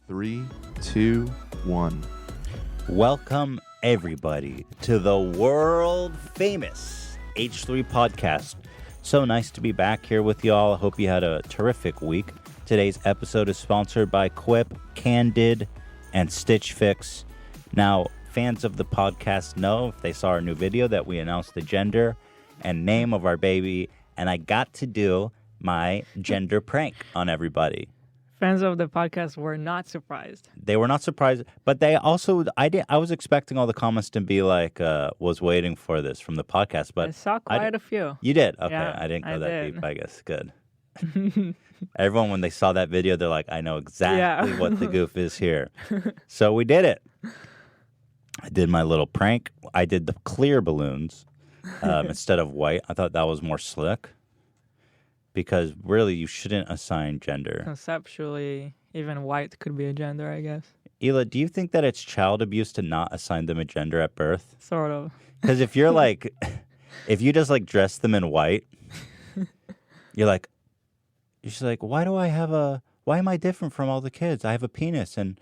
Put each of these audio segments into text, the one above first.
3, 2, 1. Welcome, everybody, to the world-famous H3 podcast. So nice to be back here with y'all. I hope you had a terrific week. Today's episode is sponsored by Quip, Candid, and Stitch Fix. Now, fans of the podcast know, if they saw our new video, that we announced the gender and name of our baby, and I got to do my gender prank on everybody. Fans of the podcast were not surprised. They were not surprised, but they also, I was expecting all the comments to be like, was waiting for this from the podcast, but I saw quite a few. You did? Okay, Yeah, I didn't go that did. deep, I guess. Good. Everyone, when they saw that video, they're like, I know exactly what the goof is here. So we did it. I did my little prank. I did the clear balloons instead of white. I thought that was more slick. Because really, you shouldn't assign gender. Conceptually, even white could be a gender, I guess. Ela, do you think that it's child abuse to not assign them a gender at birth? Sort of. Because if you're like, if you just like dress them in white, you're just like, why am I different from all the kids? I have a penis. And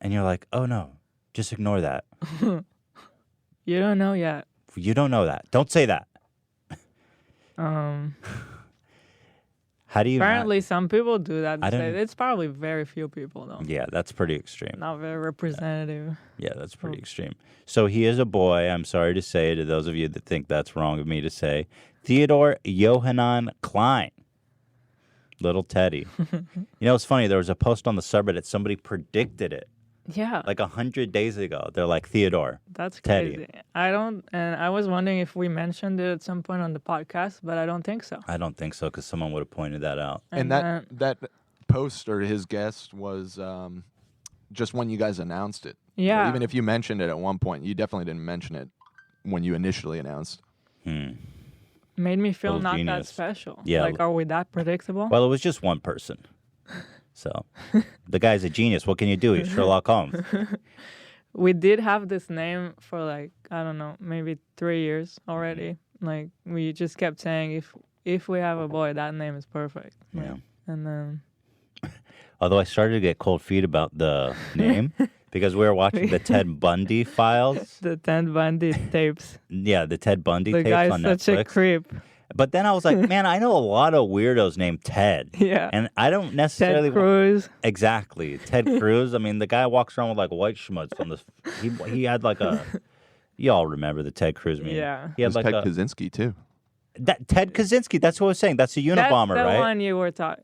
you're like, oh no, just ignore that. You don't know yet. You don't know that. Don't say that. How do you Apparently, some people do that. I don't- It's probably very few people, though. Yeah, that's pretty extreme. Not very representative. Yeah, that's pretty extreme. So he is a boy. I'm sorry to say to those of you that think that's wrong of me to say. Theodore Johanan Klein. Little Teddy. It's funny. There was a post on the subreddit. Somebody predicted it Yeah, like 100 days ago. They're like, Theodore. that's Teddy. crazy. And I was wondering if we mentioned it at some point on the podcast, but I don't think so. I don't think so because someone would have pointed that out. And that post or his guest was just when you guys announced it. Yeah. So even if you mentioned it at one point, you definitely didn't mention it when you initially announced. Made me feel Little not genius. that special. Yeah. Like, are we that predictable? Well, it was just one person. So the guy's a genius. What can you do? He's Sherlock Holmes. We did have this name for like, I don't know, maybe 3 years already. Like, we just kept saying, if we have a boy, that name is perfect. Like, Yeah. And then Although I started to get cold feet about the name because we were watching the Ted Bundy files. the Ted Bundy tapes. Yeah, the Ted Bundy The tapes guy's on such Netflix. a creep. But then I was like, man, I know a lot of weirdos named Ted. Yeah. And I don't necessarily... Ted Cruz. Exactly. Ted Cruz. I mean, the guy walks around with like white schmutz on this. He had like a... You all remember the Ted Cruz meme. Yeah. He had There's like Ted Kaczynski, too. Ted Kaczynski. That's what I was saying. That's a Unabomber, That's the right? one you were trying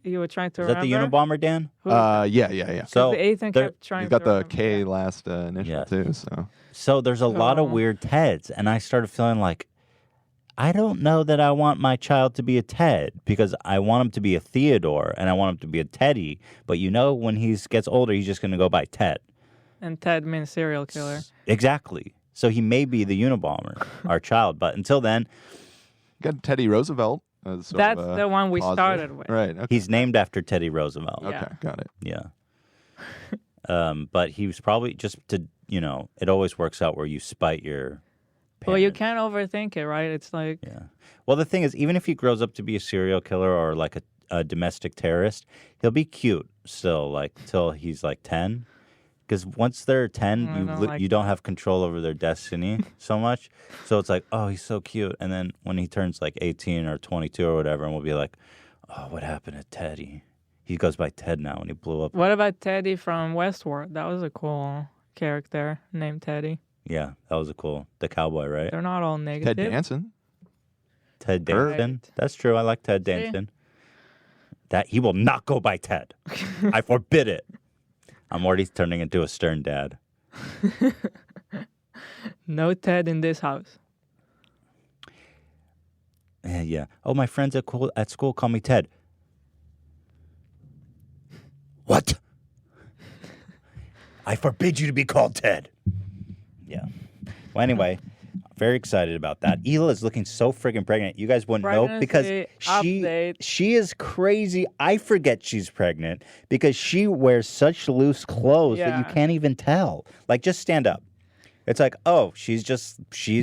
to Is that the remember. Unabomber, Dan? Yeah. So Ethan there- kept trying He's got to the remember. K last initial, Yeah. too. So So there's a lot of Oh. weird Teds, and I started feeling like, I don't know that I want my child to be a Ted because I want him to be a Theodore and I want him to be a Teddy. But when he gets older, he's just going to go by Ted. And Ted means serial killer. Exactly. So he may be the Unabomber, our child. But until then, you got Teddy Roosevelt. As sort That's of a the one we positive. started with. Right. Okay. he's named after Teddy Roosevelt. Okay. Yeah. Got it. Yeah. But he was probably just to, it always works out where you spite your parents. Well, you can't overthink it, right? It's like, Yeah. Well, the thing is, even if he grows up to be a serial killer or like a domestic terrorist, he'll be cute still, like till he's like 10. Because once they're 10, you don't have control over their destiny so much. So it's like, oh, he's so cute. And then when he turns like 18 or 22 or whatever, and we'll be like, oh, what happened to Teddy? He goes by Ted now, and he blew up. what about Teddy from Westworld? That was a cool character named Teddy. Yeah, that was the cowboy, right? They're not all negative. Ted Danson. Ted Right. Danson. That's true. I like Ted See? Danson. That he will not go by Ted. I forbid it. I'm already turning into a stern dad. No Ted in this house. Yeah. Oh, my friends at school call me Ted. What? I forbid you to be called Ted. Yeah. Well, anyway, very excited about that. Ela is looking so friggin' pregnant. You guys wouldn't know because Pregnancy update. she is crazy. I forget she's pregnant because she wears such loose clothes that you Yeah. can't even tell. Like, just stand up. It's like, oh, she's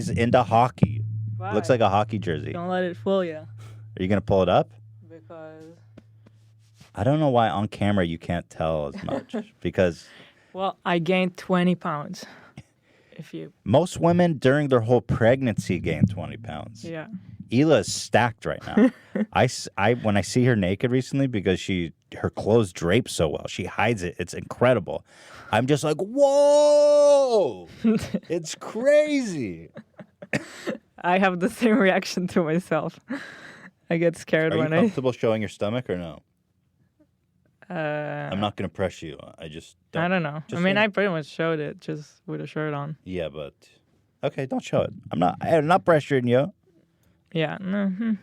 into hockey. Why? Looks like a hockey jersey. Don't let it fool you. Are you going to pull it up? Because I don't know why on camera you can't tell as much because Well, I gained 20 pounds. If you, most women during their whole pregnancy gain 20 pounds. yeah. Hila is stacked right now. When I see her naked recently because her clothes drape so well, she hides it. It's incredible. I'm just like, whoa, it's crazy. I have the same reaction to myself. I get scared Are you when comfortable showing your stomach or no? I. I'm not gonna press you. I don't know. I mean, I pretty much showed it just with a shirt on. Yeah, but okay, don't show it. I'm not pressuring you. Yeah. No.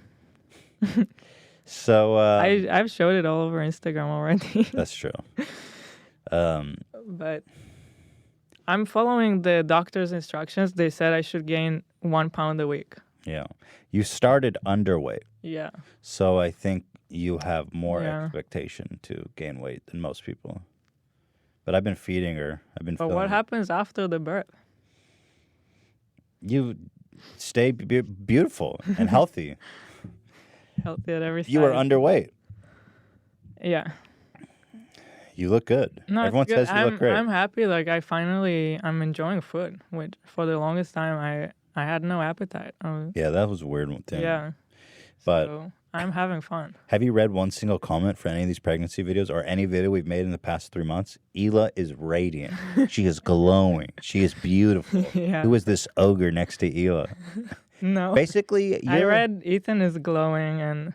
So I've showed it all over Instagram already. That's true. But I'm following the doctor's instructions. They said I should gain 1 pound a week. Yeah, you started underweight. Yeah. So I think you have more Yeah. expectation to gain weight than most people. But I've been feeding her. But what happens after the birth? You stay beautiful and healthy. Healthy at every You are side. underweight. Yeah. You look good. No, it's Everyone good. says you look great. I'm happy. Like I'm enjoying food. Which for the longest time I had no appetite. Yeah, that was a weird one thing. Yeah. But So I'm having fun. have you read one single comment for any of these pregnancy videos or any video we've made in the past 3 months? Hila is radiant. She is glowing. She is beautiful. Yeah. Who is this ogre next to Hila? No. Basically, I read Ethan is glowing, and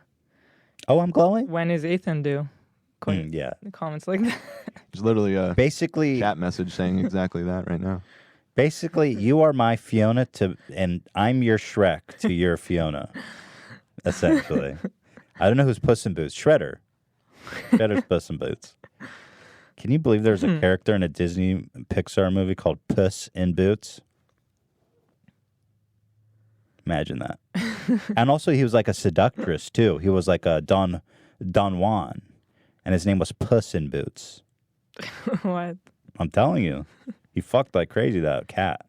Oh, I'm glowing? when is Ethan due? Yeah. Comments like that. There's literally a Basically, chat message saying exactly that right now. Basically, you are my Fiona and I'm your Shrek to your Fiona. Essentially. I don't know who's Puss in Boots. Shredder. Shredder's Puss in Boots. Can you believe there's a character in a Disney Pixar movie called Puss in Boots? Imagine that. And also, he was like a seductress, too. He was like a Don Juan. And his name was Puss in Boots. What? I'm telling you. He fucked like crazy, that cat.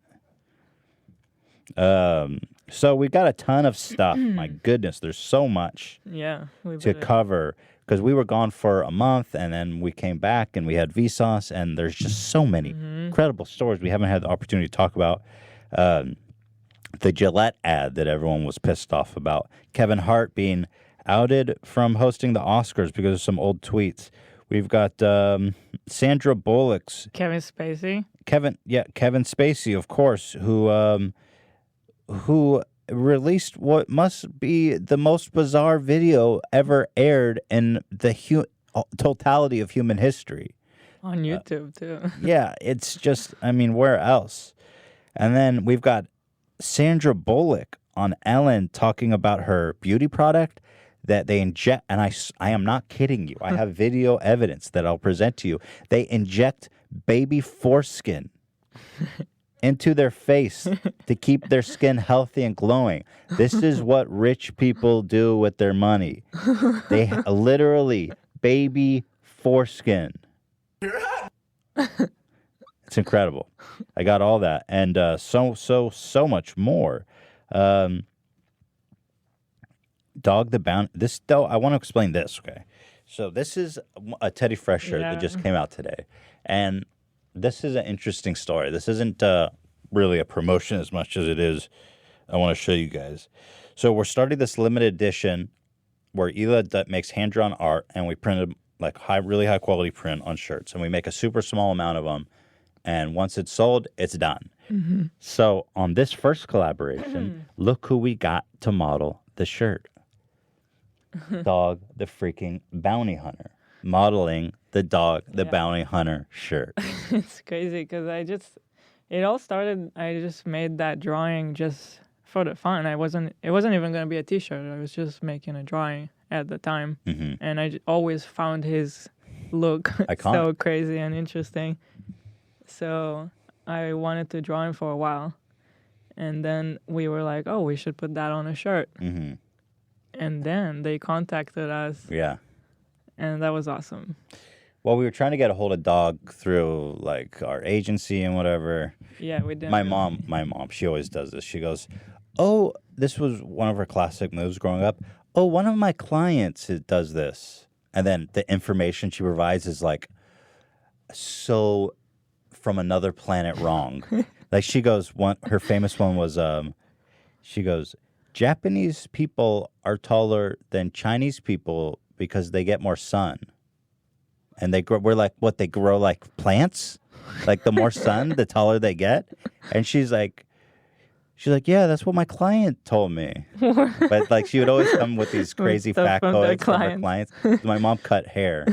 So we got a ton of stuff. My goodness, there's so much Yeah. to cover because we were gone for a month and then we came back and we had Vsauce and there's just so many incredible stories we haven't had the opportunity to talk about. The Gillette ad that everyone was pissed off about. Kevin Hart being outed from hosting the Oscars because of some old tweets. We've got Sandra Bullocks. Kevin Spacey. Kevin Spacey, of course, who released what must be the most bizarre video ever aired in the totality of human history. On YouTube, too. Yeah, it's just, I mean, where else? And then we've got Sandra Bullock on Ellen talking about her beauty product that they inject, and I am not kidding you. I have video evidence that I'll present to you. They inject baby foreskin into their face to keep their skin healthy and glowing. This is what rich people do with their money. They literally baby foreskin. It's incredible. I got all that and so much more. Dog the Bounty. This though, I want to explain this. Okay, so this is a Teddy Fresh shirt that just came out today, and this is an interesting story. This isn't really a promotion as much as it is. I want to show you guys. So we're starting this limited edition where Hila makes hand drawn art, and we printed like really high quality print on shirts, and we make a super small amount of them. And once it's sold, it's done. Mm-hmm. So on this first collaboration, look who we got to model the shirt. Dog the freaking Bounty Hunter. Modeling the Dog the Bounty Hunter shirt. It's crazy because it all started, I just made that drawing just for the fun. It wasn't even going to be a t-shirt. I was just making a drawing at the time. Mm-hmm. And I always found his look so crazy and interesting. So I wanted to draw him for a while. And then we were like, oh, we should put that on a shirt. Mm-hmm. And then they contacted us. Yeah. And that was awesome. Well, we were trying to get a hold of Dog through like our agency and whatever. Yeah, we did. My mom, she always does this. She goes, oh, this was one of her classic moves growing up. Oh, one of my clients does this. And then the information she provides is like so from another planet wrong. Like she goes, her famous one was, she goes, Japanese people are taller than Chinese people because they get more sun. And we're like, what, they grow like plants? Like the more sun, the taller they get? And she's like, yeah, that's what my client told me. But like she would always come with these crazy factoids from her clients. My mom cut hair.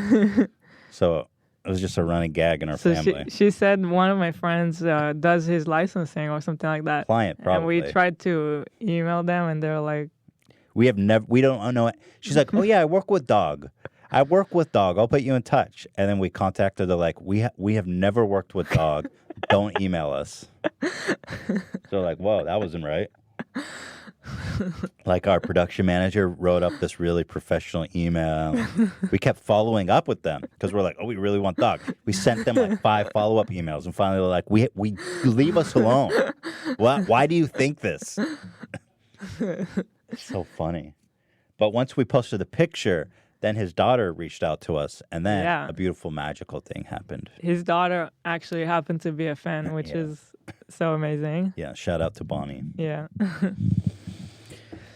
So it was just a running gag in our family. She said one of my friends does his licensing or something like that. Client, probably. And we tried to email them, and they're like, we don't know. She's like, oh yeah, I work with dog. I'll put you in touch. And then we contacted her. They're like, we have never worked with dog. Don't email us. So like, whoa, that wasn't right. Like our production manager wrote up this really professional email. We kept following up with them because we're like, oh, we really want dog. We sent them like 5 follow-up emails, and finally they're like, we leave us alone. Why do you think this? It's so funny. But once we posted the picture, then his daughter reached out to us, and then a beautiful, magical thing happened. His daughter actually happened to be a fan, which is so amazing. Yeah, shout out to Bonnie. Yeah.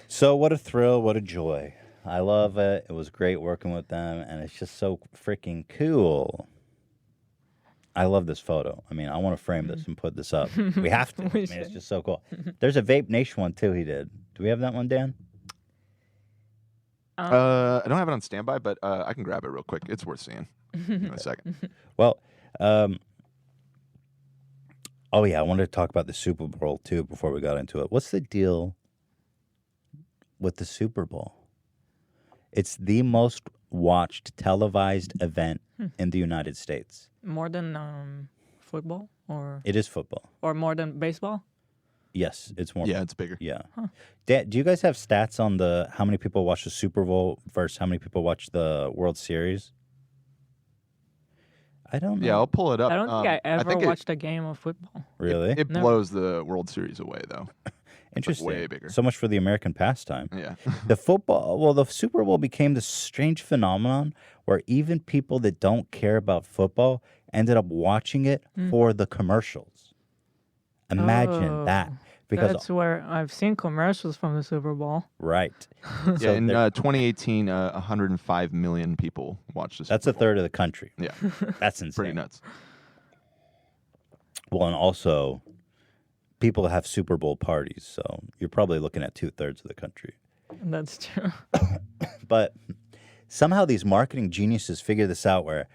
So what a thrill, what a joy. I love it. It was great working with them, and it's just so freaking cool. I love this photo. I mean, I want to frame this and put this up. We have to. It's just so cool. There's a Vape Nation one, too, he did. Do we have that one, Dan? I don't have it on standby, but I can grab it real quick. It's worth seeing in a second. Well, oh, yeah, I wanted to talk about the Super Bowl, too, before we got into it. What's the deal with the Super Bowl? It's the most watched televised event in the United States. More than football? Or it is football. Or more than baseball? Yes, it's more. Yeah, it's bigger. Yeah. Huh. Do you guys have stats on how many people watch the Super Bowl versus how many people watch the World Series? I don't know. Yeah, I'll pull it up. I don't think I ever watched a game of football. Really? It blows the World Series away, though. Interesting. Like way bigger. So much for the American pastime. Yeah. The Super Bowl became this strange phenomenon where even people that don't care about football ended up watching it for the commercials. Imagine that. Because that's where I've seen commercials from the Super Bowl. Right. So in 2018, 105 million people watched this. That's a third of the country. Yeah. That's insane. Pretty nuts. Well, and also, people have Super Bowl parties, so you're probably looking at 2/3 of the country. That's true. But somehow these marketing geniuses figure this out where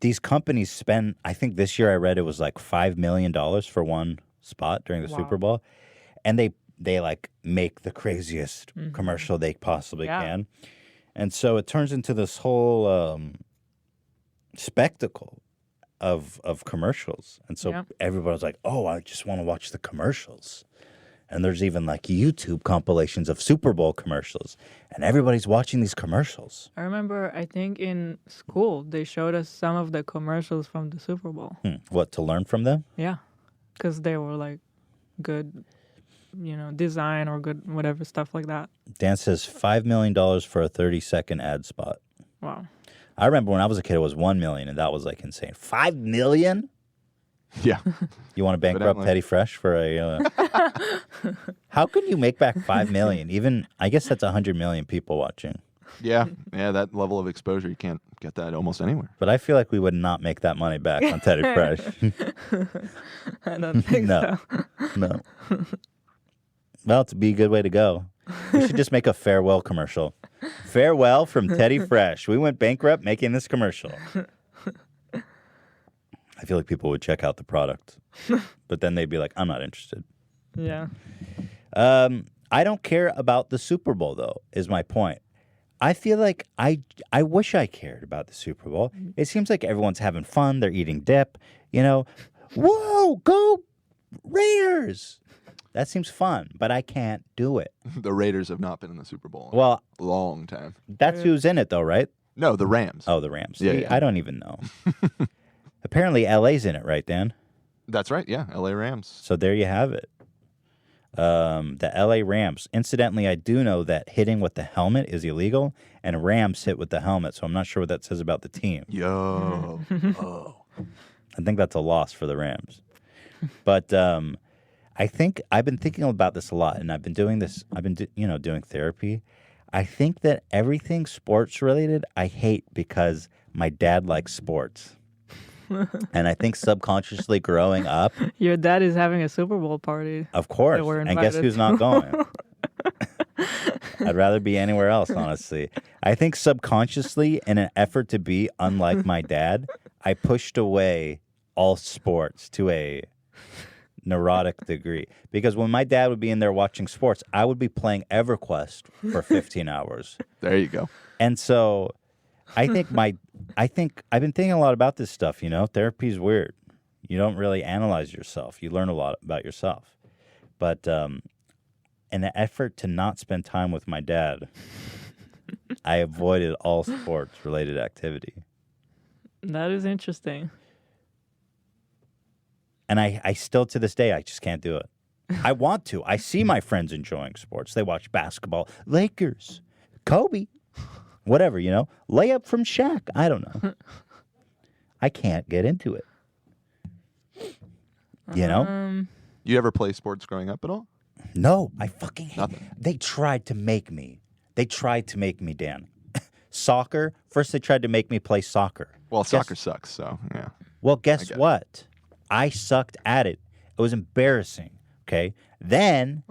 these companies spend, I think this year I read it was like $5 million for one spot during the Super Bowl. And they like make the craziest commercial they possibly can. And so it turns into this whole spectacle of commercials. And so everybody's like, oh, I just want to watch the commercials. And there's even like YouTube compilations of Super Bowl commercials. And everybody's watching these commercials. I remember, I think in school, they showed us some of the commercials from the Super Bowl. What, to learn from them? Yeah. Because they were like good, design or good whatever, stuff like that. Dan says $5 million for a 30-second ad spot. Wow. I remember when I was a kid, it was $1 million, and that was like insane. $5 million? Yeah. You want to bankrupt Teddy Fresh for a... How can you make back $5 million? Even, I guess that's 100 million people watching. Yeah, that level of exposure, you can't get that almost anywhere. But I feel like we would not make that money back on Teddy Fresh. I don't think so. No. Well, it'd be a good way to go. We should just make a farewell commercial. Farewell from Teddy Fresh. We went bankrupt making this commercial. I feel like people would check out the product. But then they'd be like, I'm not interested. Yeah. I don't care about the Super Bowl, though, is my point. I feel like I wish I cared about the Super Bowl. It seems like everyone's having fun. They're eating dip. Whoa, go Raiders. That seems fun, but I can't do it. The Raiders have not been in the Super Bowl in a long time. That's who's in it, though, right? No, the Rams. Oh, the Rams. Yeah. I don't even know. Apparently, LA's in it, right, Dan? That's right, yeah, LA Rams. So there you have it. The LA Rams. Incidentally, I do know that hitting with the helmet is illegal, and Rams hit with the helmet, so I'm not sure what that says about the team. Yo. Oh. I think that's a loss for the Rams. But I think I've been thinking about this a lot, and I've been doing this. I've been, doing therapy. I think that everything sports related I hate because my dad likes sports. And I think subconsciously growing up, Your dad is having a Super Bowl party. of course, That we're and guess invited who's not going? I'd rather be anywhere else, honestly. I think subconsciously, in an effort to be unlike my dad, I pushed away all sports to a neurotic degree. Because when my dad would be in there watching sports, I would be playing EverQuest for 15 hours. There you go. And so I think I've been thinking a lot about this stuff, Therapy is weird. You don't really analyze yourself. You learn a lot about yourself. But in an effort to not spend time with my dad, I avoided all sports-related activity. That is interesting. And I still, to this day, I just can't do it. I want to. I see my friends enjoying sports. They watch basketball. Lakers. Kobe. Whatever, Layup from Shaq. I don't know. I can't get into it. You ever play sports growing up at all? No, I fucking hate Nothing. They tried to make me. Dan. Soccer. First, they tried to make me play soccer. Well, soccer sucks, so yeah. Well, guess what? I sucked at it. It was embarrassing, okay? Then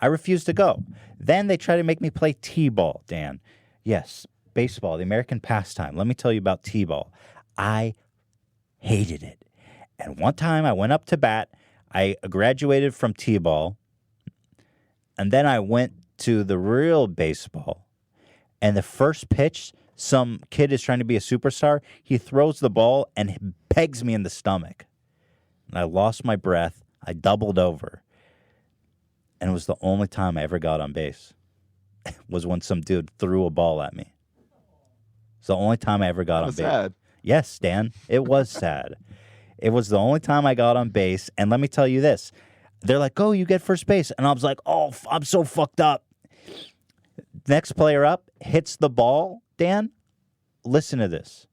I refused to go. Then they tried to make me play t-ball, Dan. Yes, baseball, the American pastime. Let me tell you about t-ball. I hated it. And one time I went up to bat. I graduated from t-ball. And then I went to the real baseball. And the first pitch, some kid is trying to be a superstar. He throws the ball and pegs me in the stomach. And I lost my breath. I doubled over. And it was the only time I ever got on base. Was when some dude threw a ball at me. It's the only time I ever got on base. Sad. Yes, Dan. It was sad. It was the only time I got on base. And let me tell you this. They're like, oh, you get first base. And I was like, oh, I'm so fucked up. Next player up hits the ball, Dan. Listen to this.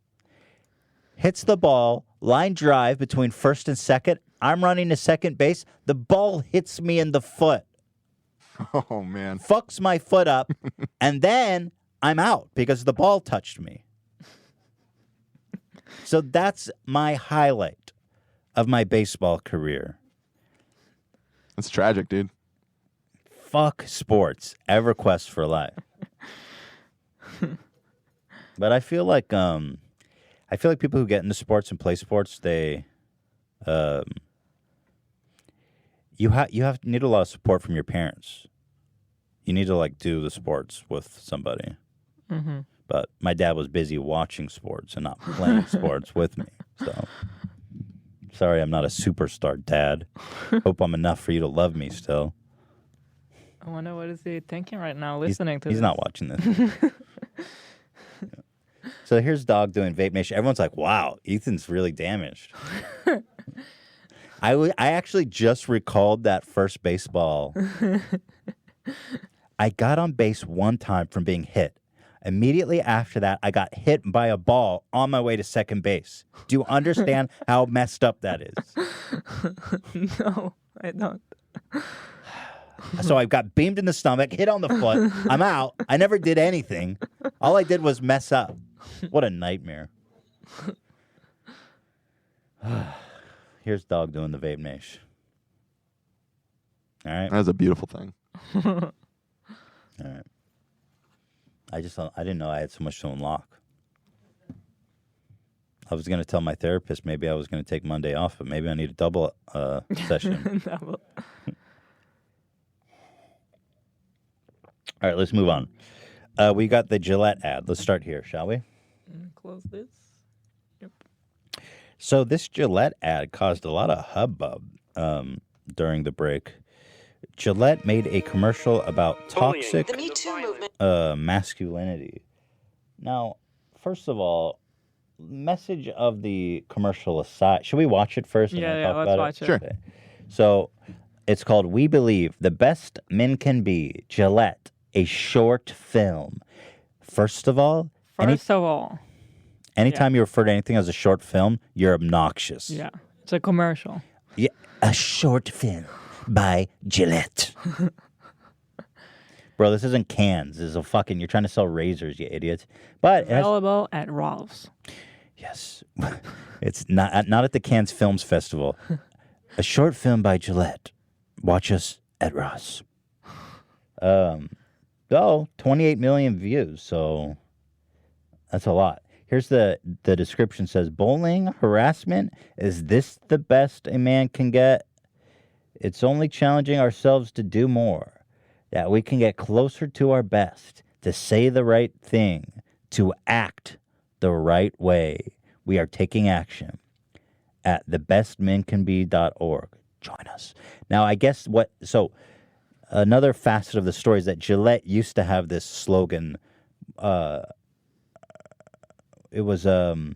Hits the ball, line drive between first and second. I'm running to second base. The ball hits me in the foot. Oh, man. Fucks my foot up. And then I'm out because the ball touched me. So that's my highlight of my baseball career. That's tragic, dude. Fuck sports. EverQuest for life. But I feel like people who get into sports and play sports, they you need a lot of support from your parents. You need to do the sports with somebody. Mm-hmm. But my dad was busy watching sports and not playing sports with me. So sorry, I'm not a superstar, Dad. Hope I'm enough for you to love me still. I wonder what is he thinking right now, listening to this. He's not watching this. So here's Dog doing Vape Nation. Everyone's like, wow, Ethan's really damaged. I actually just recalled that first baseball. I got on base one time from being hit. Immediately after that, I got hit by a ball on my way to second base. Do you understand how messed up that is? No, I don't. So I got beamed in the stomach, hit on the foot. I'm out. I never did anything. All I did was mess up. What a nightmare. Here's Dog doing the Vape Nash. All right. That's a beautiful thing. All right. I didn't know I had so much to unlock. I was going to tell my therapist maybe I was going to take Monday off, but maybe I need a double session. Double. All right, let's move on. We got the Gillette ad. Let's start here, shall we? Close this. Yep. So this Gillette ad caused a lot of hubbub during the break. Gillette made a commercial about toxic masculinity. Now, first of all, message of the commercial aside, should we watch it first? Yeah, let's watch it. Sure. Okay. So It's called We Believe, The Best Men Can Be, Gillette, a short film. First of all, anytime you refer to anything as a short film, you're obnoxious. Yeah, it's a commercial. Yeah, a short film by Gillette. Bro, this isn't cans. This is a fucking, you're trying to sell razors, you idiot. But available at Ralph's. Yes. It's not at the Cannes Films Festival. A short film by Gillette. Watch us at Ross. 28 million views, so that's a lot. Here's the description says, bullying, harassment, is this the best a man can get? It's only challenging ourselves to do more, that we can get closer to our best, to say the right thing, to act the right way. We are taking action at thebestmencanbe.org. Join us. Now, I guess another facet of the story is that Gillette used to have this slogan. It was the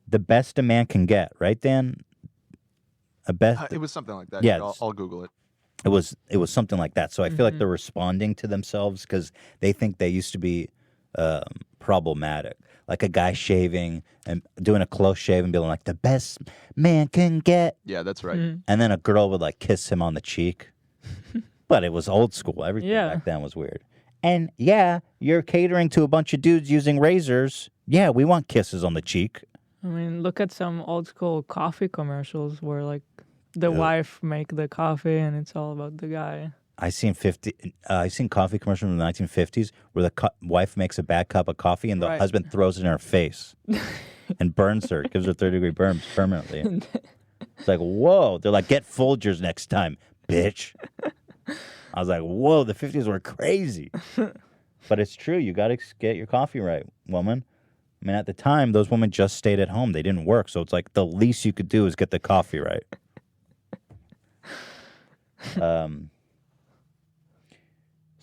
best a man can get, right, Dan? It was something like that. Yeah, I'll Google it. It was something like that. So I feel like they're responding to themselves because they think they used to be problematic. Like a guy shaving and doing a close shave and being like, the best man can get. Yeah, that's right. And then a girl would like kiss him on the cheek. But it was old school. Everything back then was weird. And yeah, you're catering to a bunch of dudes using razors. Yeah, we want kisses on the cheek. I mean, look at some old school coffee commercials where like the wife make the coffee and it's all about the guy. I seen coffee commercials from the 1950s where the wife makes a bad cup of coffee and the husband throws it in her face and burns her, gives her 3rd-degree burns permanently. It's like, whoa. They're like, get Folgers next time, bitch. I was like, whoa, the 50s were crazy. But it's true. You got to get your coffee right, woman. I mean, at the time, those women just stayed at home. They didn't work. So it's like the least you could do is get the coffee right.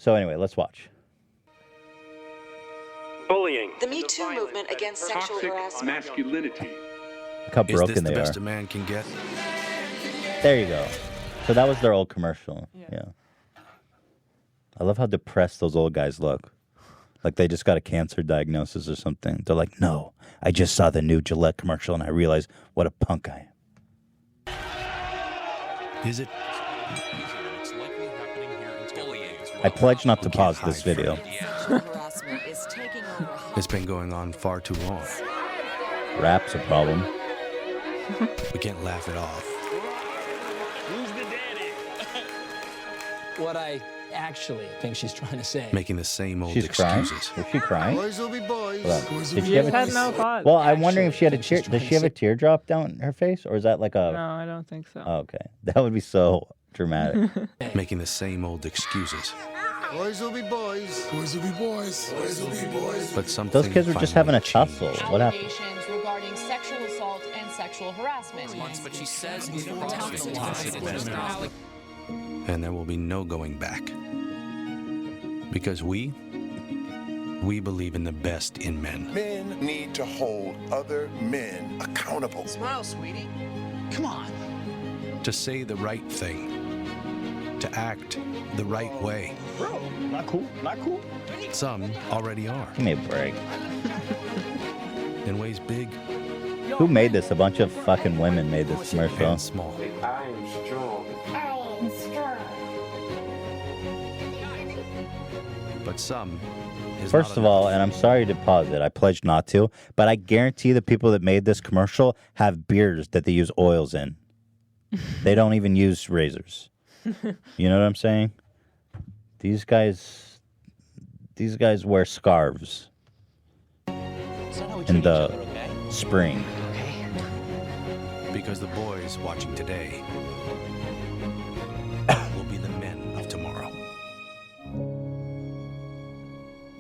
So anyway, let's watch. Bullying. The Me Too movement against sexual harassment. Masculinity. Look how broken they are. Is this the best a man can get? There you go. So that was their old commercial. Yeah. I love how depressed those old guys look. Like they just got a cancer diagnosis or something. They're like, no, I just saw the new Gillette commercial and I realized what a punk I am. Is it? I pledge not to pause this video. It's been going on far too long. Rap's a problem. We can't laugh it off. Who's the daddy? What I actually think she's trying to say. Making the same old She's excuses. crying? Was she crying? Boys will be boys. Did she have a no thought. Well, I'm wondering if she had a tear. Does she have a teardrop down her face, or is that like a? No, I don't think so. Oh, okay, that would be so dramatic. Making the same old excuses. Boys will be boys. Boys will be boys. Boys will be boys. But something Those kids were just having a tussle. What happened? Allegations regarding sexual assault and sexual harassment. But she says And there will be no going back. Because we believe in the best in men. Men need to hold other men accountable. Smile, sweetie. Come on. To say the right thing. To act the right way. Bro, not cool. Not cool. Some already are. Give me a break. In ways big Who made this? A bunch of fucking women made this commercial. and small. I am strong. But some is First not of all, enough. and I'm sorry to pause it, I pledge not to, but I guarantee the people that made this commercial have beards that they use oils in. They don't even use razors. You know what I'm saying? These guys wear scarves in the spring. Because the boys watching today will be the men of tomorrow.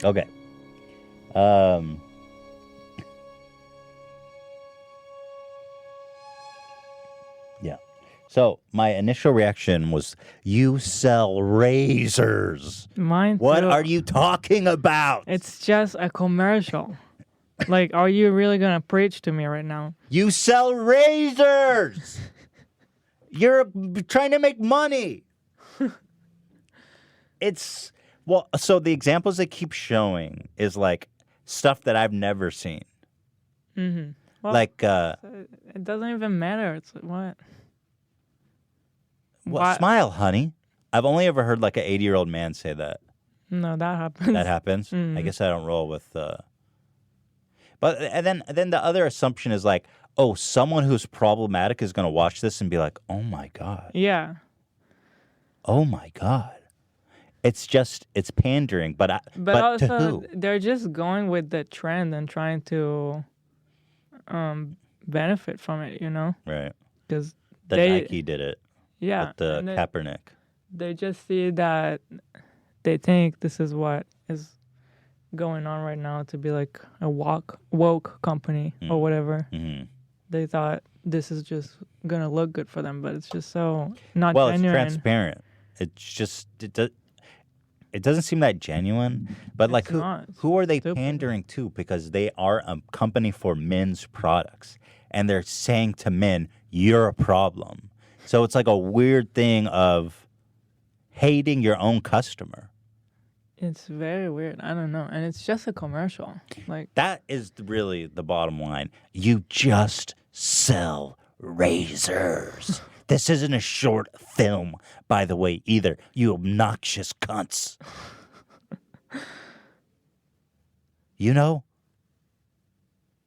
Okay. Yeah. So my initial reaction was, you sell razors. Mine What too. are you talking about? It's just a commercial. Like, are you really gonna preach to me right now? You sell razors. You're trying to make money. So the examples they keep showing is like stuff that I've never seen. Mm-hmm. Well, like it doesn't even matter. It's like, what? Well, smile, honey. I've only ever heard like an 80-year-old man say that. No, that happens. That happens? I guess I don't roll with But and then the other assumption is like, oh, someone who's problematic is going to watch this and be like, "Oh my god." Yeah. Oh my god. It's pandering, but also, to who? They're just going with the trend and trying to benefit from it, you know? Right. Because Nike did it. Yeah. With the Kaepernick. They just see that they think this is what is going on right now to be like a woke company or whatever. Mm-hmm. They thought this is just going to look good for them, but it's just so not genuine. Well, it's transparent. It's just... It doesn't seem that genuine, but like who are they pandering to? Because they are a company for men's products, and they're saying to men, "You're a problem." So it's like a weird thing of hating your own customer. It's very weird. I don't know, and it's just a commercial. Like that is really the bottom line. You just sell razors. This isn't a short film, by the way, either. You obnoxious cunts. You know?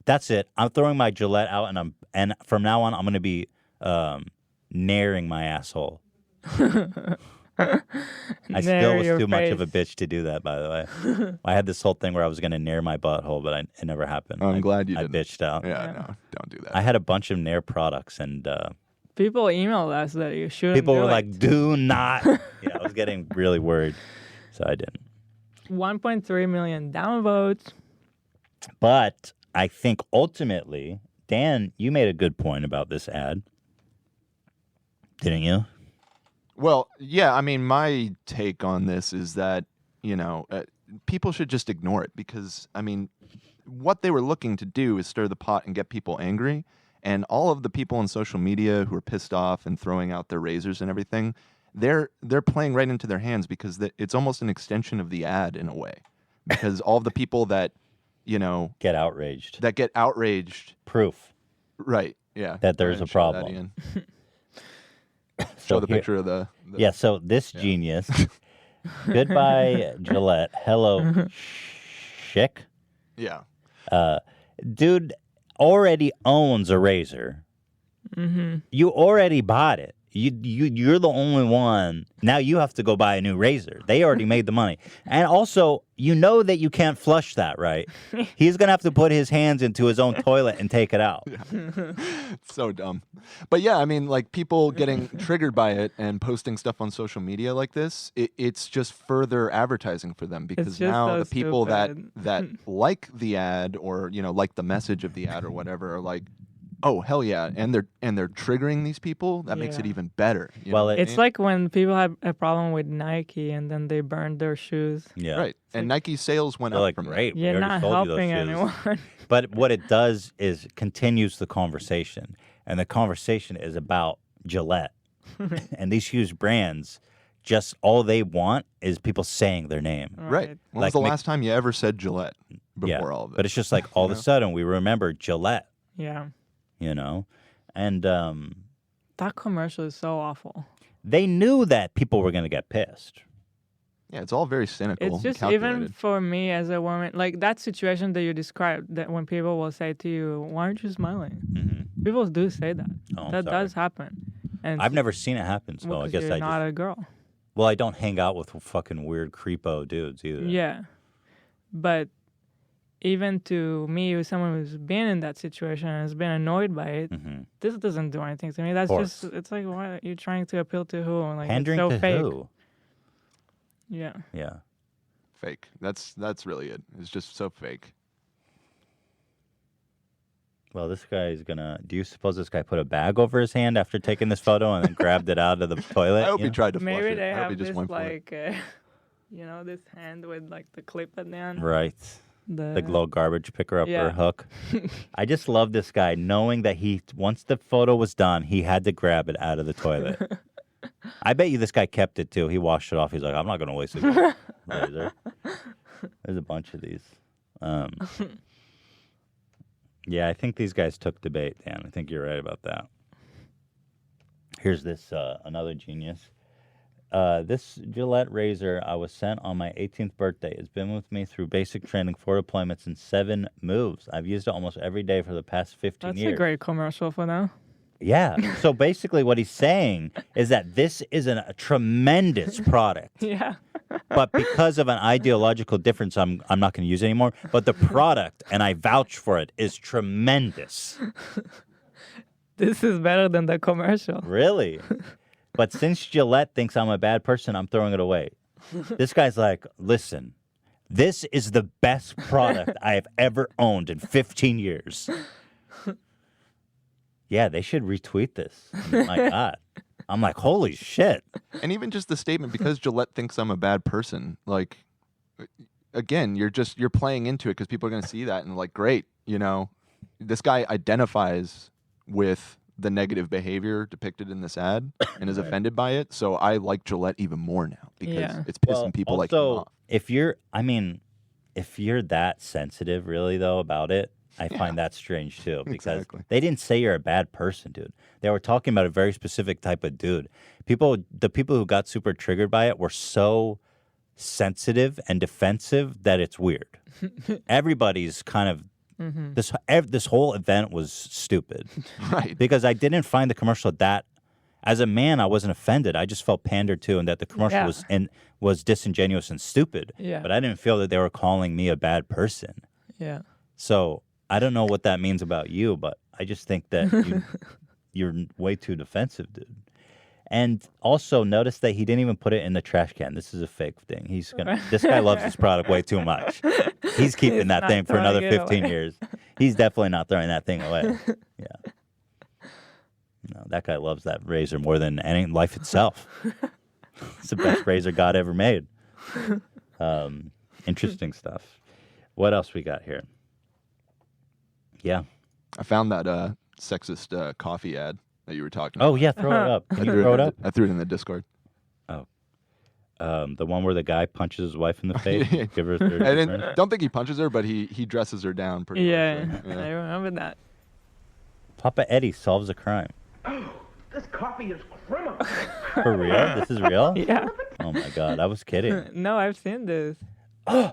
That's it. I'm throwing my Gillette out, and from now on, I'm going to be naring my asshole. I still was too much of a bitch to do that, by the way. I had this whole thing where I was going to nair my butthole, but it never happened. I'm glad you didn't. I bitched out. Yeah, no, don't do that. I had a bunch of nair products, and... people emailed us that you shouldn't. People were like, "Do not." Yeah, I was getting really worried, so I didn't. 1.3 million downvotes. But I think ultimately, Dan, you made a good point about this ad, didn't you? Well, yeah. I mean, my take on this is that people should just ignore it because I mean, what they were looking to do is stir the pot and get people angry. And all of the people on social media who are pissed off and throwing out their razors and everything, they're playing right into their hands because it's almost an extension of the ad in a way. Because all of the people that, get outraged. Proof. Right, yeah. That there's a problem. Show the picture of the... Yeah, so this genius, goodbye Gillette, hello Schick. Yeah. Dude... already owns a razor. Mm-hmm. You already bought it. You're the only one. Now you have to go buy a new razor. They already made the money. And also, you know that you can't flush that, right? He's going to have to put his hands into his own toilet and take it out. Yeah. It's so dumb. But yeah, I mean, like people getting triggered by it and posting stuff on social media like this, it's just further advertising for them because now the people that like the ad or, like the message of the ad or whatever are like, oh hell yeah, and they're triggering these people. That makes it even better. Well, it's like when people have a problem with Nike and then they burned their shoes. Yeah, right. And Nike sales went up from great. You're not helping anyone. But what it does is continues the conversation, and the conversation is about Gillette and these huge brands. Just all they want is people saying their name. Right. When was the last time you ever said Gillette before all of this? But it's just like all of a sudden we remember Gillette. Yeah. And that commercial is so awful. They knew that people were going to get pissed. Yeah, it's all very cynical. It's just calculated. even for me as a woman, like that situation that you described, that when people will say to you, "Why aren't you smiling?" Mm-hmm. People do say that. That does happen. And I've never seen it happen, so I guess you're not a girl. Well, I don't hang out with fucking weird creepo dudes either. Yeah, but even to me, as someone who's been in that situation and has been annoyed by it, this doesn't do anything to me. That's just, it's like, why are you trying to appeal to who? Like, pandering it's so to fake. who? Yeah. Yeah. Fake. That's really it. It's just so fake. Well, this guy is gonna. Do you suppose this guy put a bag over his hand after taking this photo and then grabbed it out of the toilet? I hope he tried to flush it. Maybe they I hope he have just this went for like, this hand with like the clip at the end. Right. The little garbage picker up Yeah. or hook. I just love this guy, knowing that once the photo was done, he had to grab it out of the toilet. I bet you this guy kept it too. He washed it off. He's like, I'm not going to waste it. Laser. There's a bunch of these. Yeah, I think these guys took the bait, Dan. I think you're right about that. Here's this, another genius. This Gillette razor I was sent on my 18th birthday. It's been with me through basic training, 4 deployments, and 7 moves. I've used it almost every day for the past 15 years. That's a great commercial for now. Yeah. So basically what he's saying is that this is a tremendous product. Yeah. But because of an ideological difference, I'm not going to use it anymore. But the product, and I vouch for it, is tremendous. This is better than the commercial. Really? But since Gillette thinks I'm a bad person, I'm throwing it away. This guy's like, listen, this is the best product I have ever owned in 15 years. Yeah, they should retweet this. My God. I'm like, holy shit. And even just the statement, because Gillette thinks I'm a bad person, like, again, you're playing into it because people are going to see that and like, great, this guy identifies with the negative behavior depicted in this ad and is offended by it. So I like Gillette even more now because it's pissing people like him off. If you're that sensitive really though about it, I find that strange too, because they didn't say you're a bad person, dude. They were talking about a very specific type of dude. The people who got super triggered by it were so sensitive and defensive that it's weird. Everybody's kind of this whole event was stupid, right? Because I didn't find the commercial that. As a man, I wasn't offended. I just felt pandered to, and that the commercial was disingenuous and stupid. Yeah. But I didn't feel that they were calling me a bad person. Yeah. So I don't know what that means about you, but I just think that you're way too defensive, dude. And also notice that he didn't even put it in the trash can. This is a fake thing. This guy loves this product way too much. He's keeping that thing for another 15 years. He's definitely not throwing that thing away. Yeah. No, that guy loves that razor more than any life itself. It's the best razor God ever made. Interesting stuff. What else we got here? Yeah. I found that sexist coffee ad that you were talking about. Oh, yeah, throw it up. Can you throw it up? I threw it in the Discord. Oh. The one where the guy punches his wife in the face? Give her I don't think he punches her, but he dresses her down pretty much. Yeah, I remember that. Papa Eddie solves a crime. This coffee is criminal. For real? This is real? Yeah. Oh, my God. I was kidding. No, I've seen this. Oh,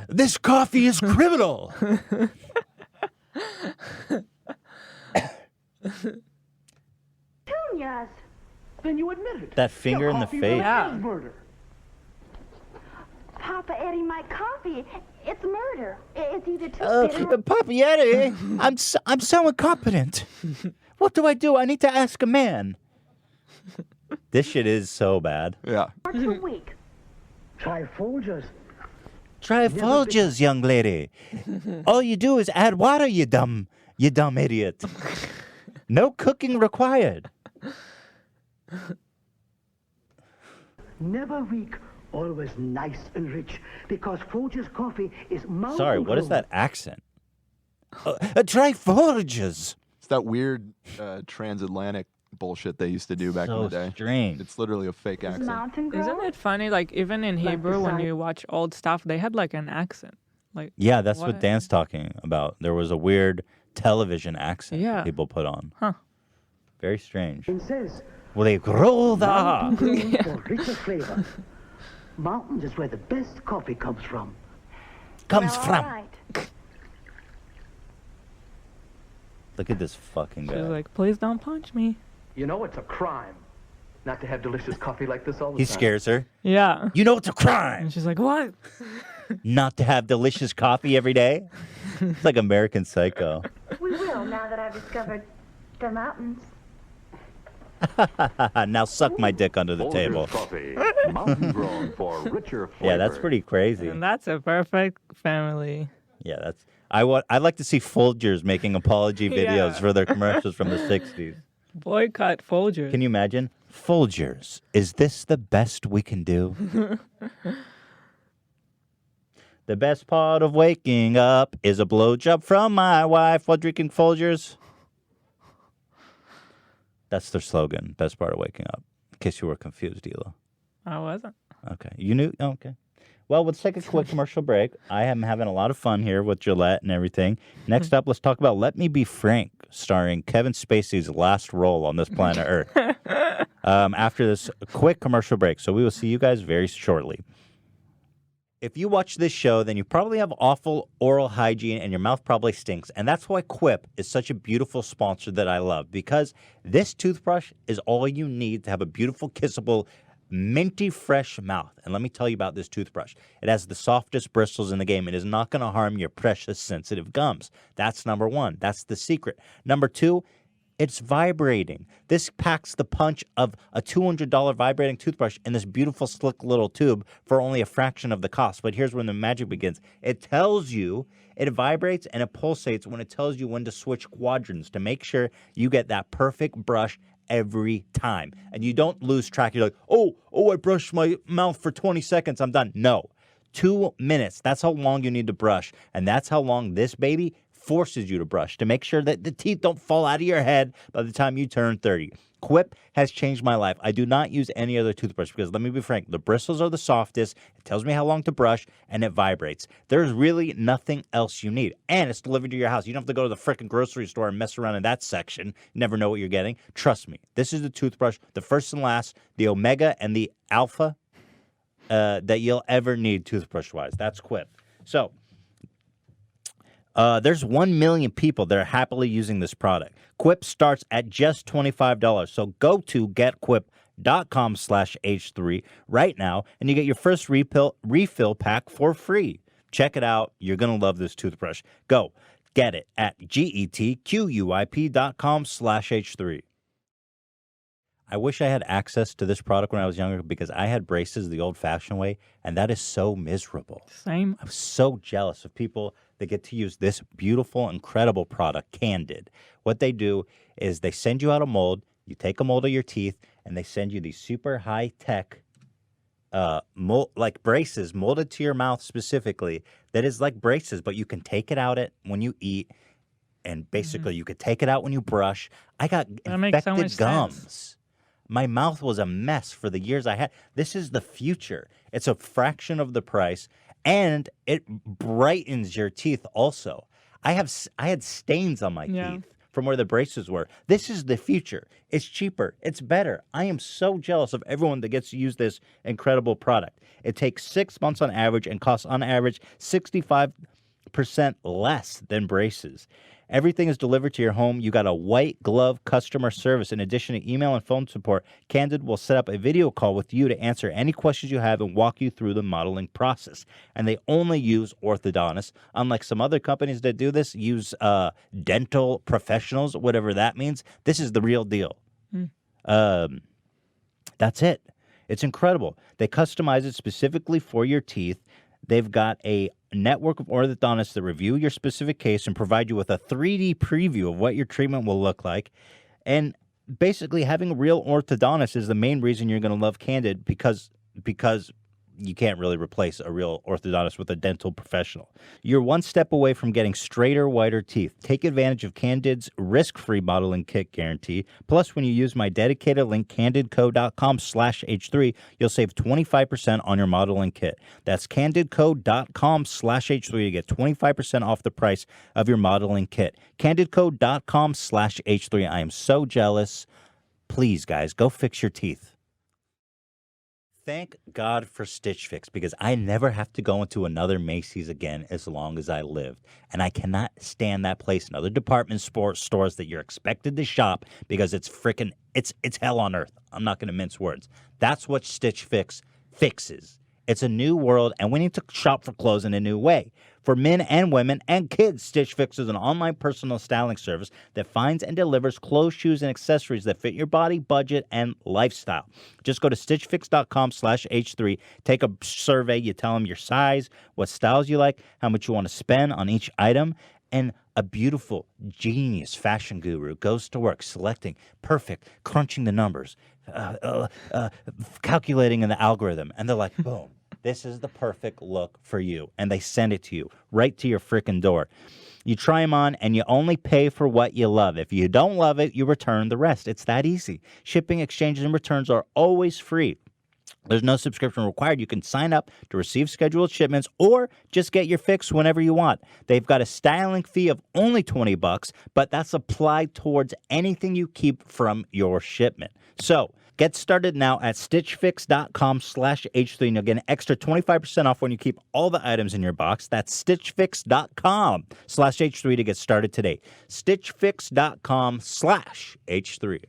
this coffee is criminal. Yes. Then you admit it. That finger in the face. Really is murder. Papa Eddie, my coffee, it's murder. It's either too bitter. Papa Eddie, I'm so incompetent. What do I do? I need to ask a man. This shit is so bad. Yeah. Or too weak. Try Folgers. Try Folgers, young lady. All you do is add water, you dumb idiot. No cooking required. Never weak, always nice and rich, because Folgers coffee is mountain Sorry, what is grown. that accent? Try Folgers. It's that weird transatlantic bullshit they used to do back in the day. Strange. It's literally a fake accent. Mountain girl? Isn't it funny? Like even in Hebrew, when you watch old stuff, they had like an accent. Like Yeah, that's what Dan's talking about. There was a weird television accent people put on. Huh. Very strange. It says, Well, they grow mountain grown Yeah. for richer flavor. Mountains is where the best coffee comes from. Comes Well, from. all right. Look at this fucking She's guy. like, please don't punch me. You know it's a crime not to have delicious coffee like this all the He time. scares her. Yeah. You know it's a crime And she's like, what? not to have delicious coffee every day. It's like American Psycho. We will, now that I've discovered the mountains. Now suck my dick under the table. Coffee, mountain grown for richer flavor. Yeah, that's pretty crazy. And that's a perfect family. Yeah, that's. I'd like to see Folgers making apology videos for their commercials from the 60s. Boycott Folgers. Can you imagine? Folgers, is this the best we can do? The best part of waking up is a blowjob from my wife while drinking Folgers. That's their slogan. Best part of waking up. In case you were confused, Ela. I wasn't. Okay. You knew? Oh, okay. Well, let's take a quick commercial break. I am having a lot of fun here with Gillette and everything. Next up, let's talk about Let Me Be Frank, starring Kevin Spacey's last role on this planet Earth. After this quick commercial break. So we will see you guys very shortly. If you watch this show, then you probably have awful oral hygiene and your mouth probably stinks. And that's why Quip is such a beautiful sponsor that I love, because this toothbrush is all you need to have a beautiful, kissable, minty fresh mouth. And let me tell you about this toothbrush. It has the softest bristles in the game. It is not going to harm your precious sensitive gums. That's number one. That's the secret. Number two, it's vibrating. This packs the punch of a $200 vibrating toothbrush in this beautiful, slick little tube for only a fraction of the cost. But here's when the magic begins. It tells you, it vibrates and it pulsates when it tells you when to switch quadrants to make sure you get that perfect brush every time. And you don't lose track. You're like, oh, I brushed my mouth for 20 seconds. I'm done. No. 2 minutes. That's how long you need to brush. And that's how long this baby forces you to brush to make sure that the teeth don't fall out of your head by the time you turn 30. Quip has changed my life. I do not use any other toothbrush because, let me be frank, the bristles are the softest. It tells me how long to brush, and it vibrates. There's really nothing else you need. And it's delivered to your house. You don't have to go to the frickin' grocery store and mess around in that section. You never know what you're getting. Trust me. This is the toothbrush, the first and last, the Omega and the Alpha that you'll ever need toothbrush-wise. That's Quip. So, there's 1 million people that are happily using this product. Quip starts at just $25. So go to getquip.com/H3 right now, and you get your first refill pack for free. Check it out. You're going to love this toothbrush. Go get it at getquip.com/H3. I wish I had access to this product when I was younger because I had braces the old-fashioned way, and that is so miserable. Same. I'm so jealous of people that get to use this beautiful, incredible product, Candid. What they do is they send you out a mold, you take a mold of your teeth, and they send you these super high-tech like braces molded to your mouth specifically that is like braces, but you can take it out when you eat, and basically you could take it out when you brush. I got infected gums. Sense. My mouth was a mess for the years I had. This is the future. It's a fraction of the price, and it brightens your teeth also. I had stains on my teeth from where the braces were. This is the future. It's cheaper. It's better. I am so jealous of everyone that gets to use this incredible product. It takes 6 months on average and costs on average 65% less than braces. Everything is delivered to your home. You got a white glove customer service. In addition to email and phone support, Candid will set up a video call with you to answer any questions you have and walk you through the modeling process. And they only use orthodontists. Unlike some other companies that do this, use dental professionals, whatever that means. This is the real deal. That's it. It's incredible. They customize it specifically for your teeth. They've got a network of orthodontists that review your specific case and provide you with a 3D preview of what your treatment will look like. And basically, having a real orthodontist is the main reason you're going to love Candid because you can't really replace a real orthodontist with a dental professional. You're one step away from getting straighter, whiter teeth. Take advantage of Candid's risk-free modeling kit guarantee. Plus, when you use my dedicated link, candidco.com/H3, you'll save 25% on your modeling kit. That's candidco.com/H3 to get 25% off the price of your modeling kit. candidco.com/H3. I am so jealous. Please, guys, go fix your teeth. Thank God for Stitch Fix, because I never have to go into another Macy's again as long as I live. And I cannot stand that place and other department stores that you're expected to shop because it's hell on earth. I'm not going to mince words. That's what Stitch Fix fixes. It's a new world, and we need to shop for clothes in a new way. For men and women and kids, Stitch Fix is an online personal styling service that finds and delivers clothes, shoes, and accessories that fit your body, budget, and lifestyle. Just go to stitchfix.com/H3, take a survey, you tell them your size, what styles you like, how much you want to spend on each item, and a beautiful, genius fashion guru goes to work selecting perfect, crunching the numbers, calculating in the algorithm, and they're like, boom. this is the perfect look for you. And they send it to you right to your freaking door. You try them on, and you only pay for what you love. If you don't love it, you return the rest. It's that easy. Shipping, exchanges, and returns are always free. There's no subscription required. You can sign up to receive scheduled shipments or just get your fix whenever you want. They've got a styling fee of only $20, but that's applied towards anything you keep from your shipment. So get started now at stitchfix.com/H3 and you'll get an extra 25% off when you keep all the items in your box. That's stitchfix.com/H3 to get started today. stitchfix.com/H3.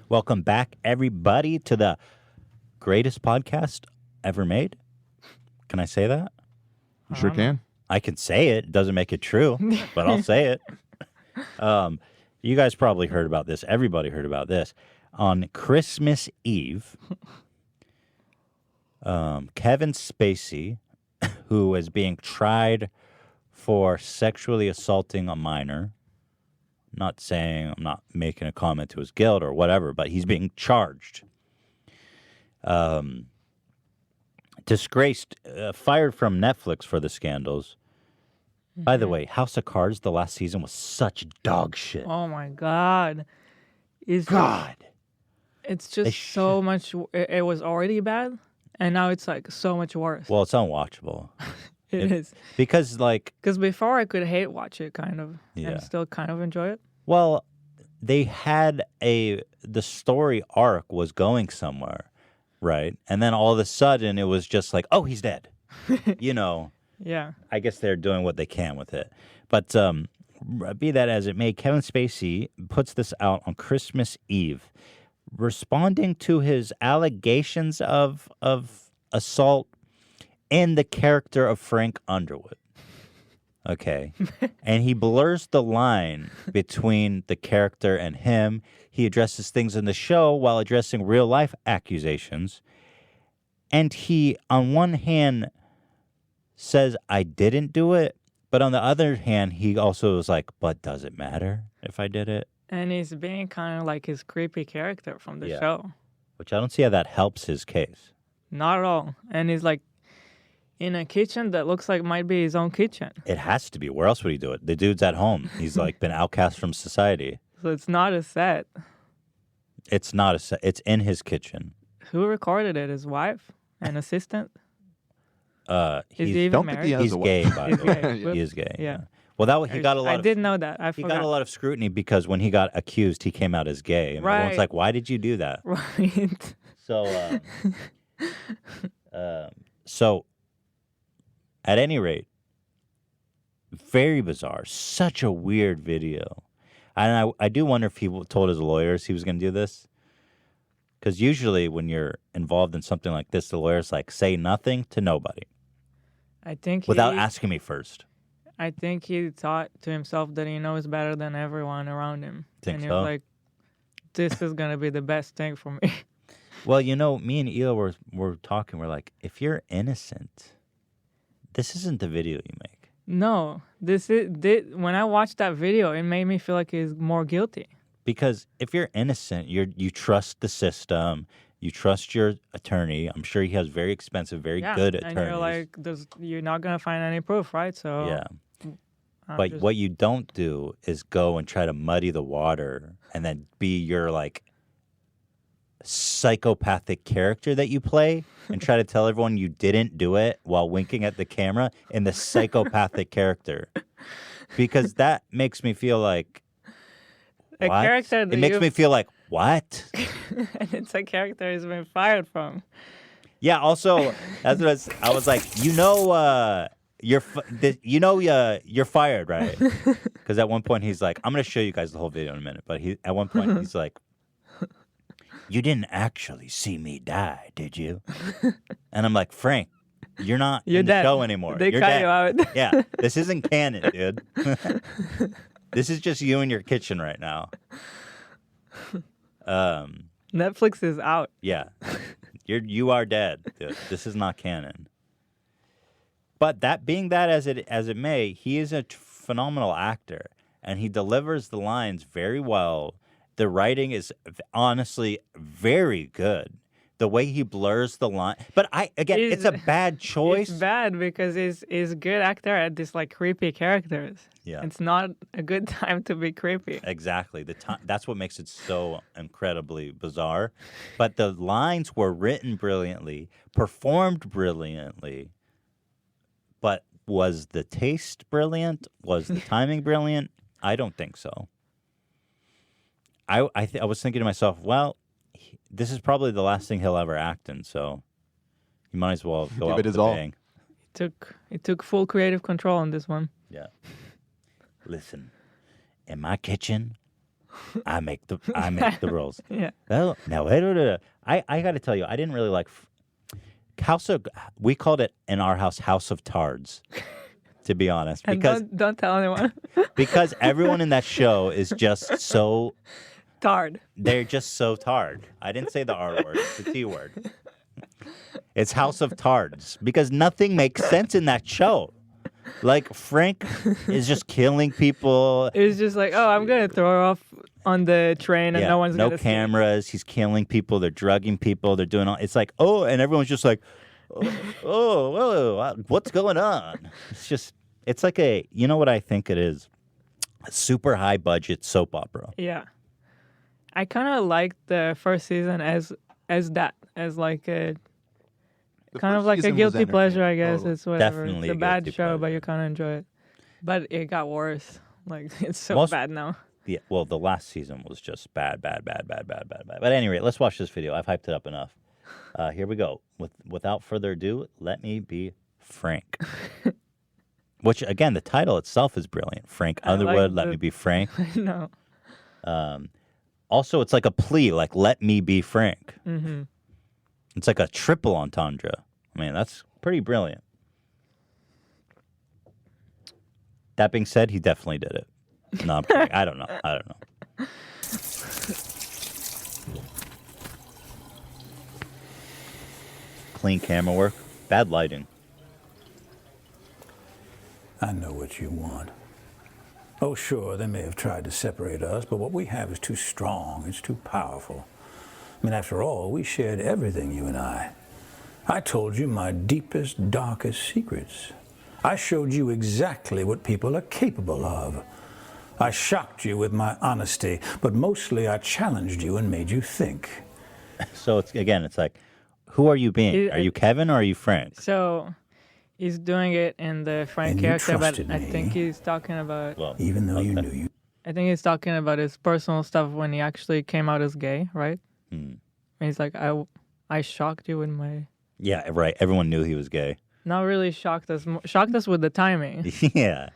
Welcome back, everybody, to the greatest podcast ever made. Can I say that? You sure can. I can say it. It doesn't make it true, but I'll say it. You guys probably heard about this. Everybody heard about this. On Christmas Eve, Kevin Spacey, who is being tried for sexually assaulting a minor, I'm not making a comment to his guilt or whatever, but he's being charged. Disgraced, fired from Netflix for the scandals. Mm-hmm. By the way, House of Cards, the last season was such dog shit. Oh my God. It's just so much. It was already bad, and now it's like so much worse. Well, it's unwatchable. It is. Because before I could hate watch it kind of and still kind of enjoy it. Well, they had the story arc was going somewhere, right? And then all of a sudden it was just like, oh, he's dead. Yeah. I guess they're doing what they can with it. But be that as it may, Kevin Spacey puts this out on Christmas Eve, responding to his allegations of assault in the character of Frank Underwood. Okay. And he blurs the line between the character and him. He addresses things in the show while addressing real-life accusations. And he, on one hand, says, I didn't do it. But on the other hand, he also was like, but does it matter if I did it? And he's being kind of like his creepy character from the show. Which I don't see how that helps his case. Not at all. And he's like in a kitchen that looks like might be his own kitchen. It has to be. Where else would he do it? The dude's at home. He's like been outcast from society. So it's not a set. It's not a set. It's in his kitchen. Who recorded it? His wife? An assistant? Is he even married? He's gay, by the way. He is gay. Yeah. Well, he got a lot. I didn't know that. He got a lot of scrutiny because when he got accused, he came out as gay, and everyone's like, "Why did you do that?" Right. So, at any rate, very bizarre. Such a weird video, and I do wonder if he told his lawyers he was going to do this, because usually when you're involved in something like this, the lawyer's like, "Say nothing to nobody." I think without asking me first. I think he thought to himself that he knows better than everyone around him. Think and he so? was like, this is going to be the best thing for me. Well, me and Ela were talking. We're like, if you're innocent, this isn't the video you make. No. When I watched that video, it made me feel like he's more guilty. Because if you're innocent, you trust the system. You trust your attorney. I'm sure he has very expensive, very good attorneys. And you're like, you're not going to find any proof, right? So yeah. But what you don't do is go and try to muddy the water and then be your like psychopathic character that you play and try to tell everyone you didn't do it while winking at the camera in the psychopathic character. Because that makes me feel like a character that it makes me feel like, what? And it's a character he's been fired from. Yeah, also, that's what I was like, you're fired, right? Because at one point he's like, I'm going to show you guys the whole video in a minute. But at one point he's like, you didn't actually see me die, did you? And I'm like, Frank, you're not in the show anymore. They you're cut dead. you out. Yeah, this isn't canon, dude. This is just you in your kitchen right now. Netflix is out. Yeah. You are dead, dude. This is not canon. But that being that as it may, he is a phenomenal actor and he delivers the lines very well. The writing is honestly very good. the way he blurs the line. But it's a bad choice. It's bad because he's a good actor at these like creepy characters. Yeah. It's not a good time to be creepy. Exactly. That's what makes it so incredibly bizarre. But the lines were written brilliantly, performed brilliantly. But was the taste brilliant? Was the timing brilliant? I don't think so. I was thinking to myself, well, this is probably the last thing he'll ever act in, so he might as well go out with a bang. It took full creative control on this one. Yeah. Listen, in my kitchen, I make the rules. Yeah. Well, now I got to tell you, I didn't really like we called it in our house House of Tards, to be honest, because don't tell anyone. Because everyone in that show is just so tard. They're just so tard. I didn't say the R word, it's the T word. It's House of Tards because nothing makes sense in that show. Like Frank is just killing people. It's just like, oh, I'm gonna throw her off on the train and no one's gonna see. No cameras. He's killing people. They're drugging people. They're doing all. It's like, oh, and everyone's just like, oh, what's going on? It's like you know what I think it is? A super high budget soap opera. Yeah, I kind of liked the first season as like a. Kind of like a guilty pleasure, I guess. It's whatever. Definitely it's a bad show, but you kind of enjoy it. But it got worse. Like, it's so bad now. Yeah, well, the last season was just bad. But anyway, let's watch this video. I've hyped it up enough. Here we go. Without further ado, Let Me Be Frank. Which, again, the title itself is brilliant. Frank Underwood, Let Me Be Frank. I know. Also, it's like a plea, like, let me be Frank. Mm-hmm. It's like a triple entendre. I mean, that's pretty brilliant. That being said, he definitely did it. No, I'm kidding. I don't know. Clean camera work. Bad lighting. I know what you want. Oh, sure, they may have tried to separate us, but what we have is too strong. It's too powerful. I mean, after all, we shared everything, you and I. I told you my deepest, darkest secrets. I showed you exactly what people are capable of. I shocked you with my honesty, but mostly I challenged you and made you think. So, it's like, who are you being? Are you Kevin or are you Frank? So, he's doing it in the Frank character, but I think he's talking about... Well, even though you knew you... I think he's talking about his personal stuff when he actually came out as gay, right? And he's like, I shocked you with my... Yeah, right. Everyone knew he was gay. Not really shocked us with the timing. Yeah.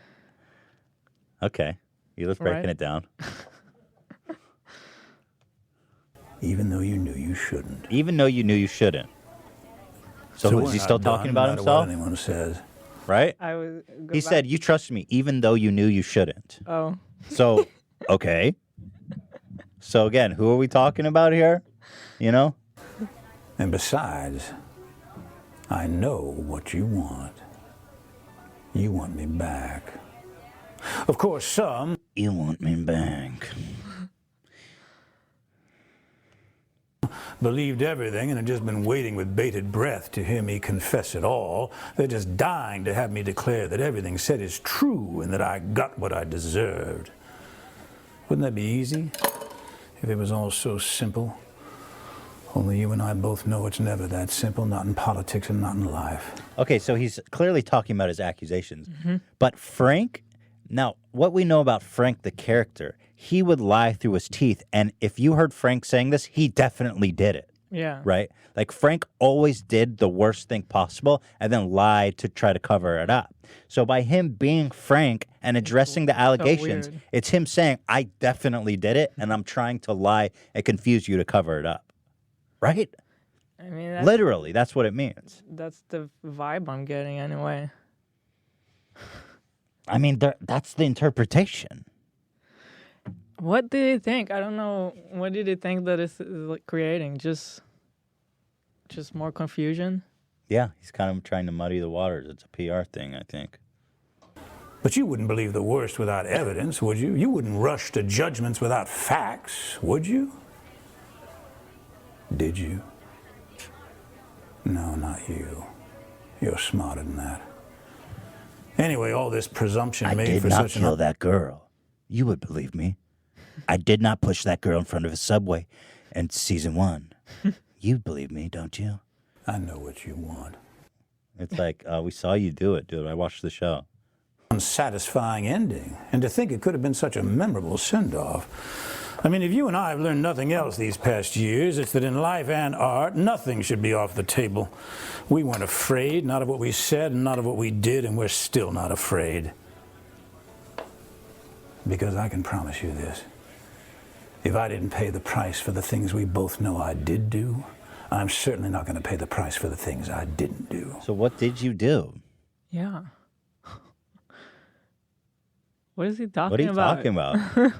Okay. He was breaking it down. Even though you knew you shouldn't. Even though you knew you shouldn't. So is he still talking about himself? What anyone says. Right? He said, you trusted me even though you knew you shouldn't. Oh. So, okay. So again, who are we talking about here? You know? And besides, I know what you want. You want me back. Of course, some... You want me back. Believed everything and had just been waiting with bated breath to hear me confess it all. They're just dying to have me declare that everything said is true and that I got what I deserved. Wouldn't that be easy if it was all so simple? Only you and I both know it's never that simple, not in politics and not in life. Okay, so he's clearly talking about his accusations. But Frank, now, what we know about Frank, the character, he would lie through his teeth. And if you heard Frank saying this, he definitely did it. Yeah. Right? Like, Frank always did the worst thing possible and then lied to try to cover it up. So by him being Frank and addressing the allegations, it's him saying, I definitely did it, and I'm trying to lie and confuse you to cover it up. Right? I mean, literally, that's what it means. That's the vibe I'm getting anyway. I mean, that's the interpretation. What did he think? I don't know. What did he think that is like creating? Just more confusion? Yeah, he's kind of trying to muddy the waters. It's a PR thing, I think. But you wouldn't believe the worst without evidence, would you? You wouldn't rush to judgments without facts, would you? Did you? No, not you. You're smarter than that. Anyway, all this presumption made for such I did not kill that girl. You would believe me. I did not push that girl in front of a subway in season 1. You believe me, don't you? I know what you want. It's like, we saw you do it, dude. I watched the show. Unsatisfying ending, and to think it could have been such a memorable send-off. I mean, if you and I have learned nothing else these past years, it's that in life and art, nothing should be off the table. We weren't afraid, not of what we said and not of what we did, and we're still not afraid. Because I can promise you this. If I didn't pay the price for the things we both know I did do, I'm certainly not going to pay the price for the things I didn't do. So what did you do? Yeah. What is he talking What are you about? talking about?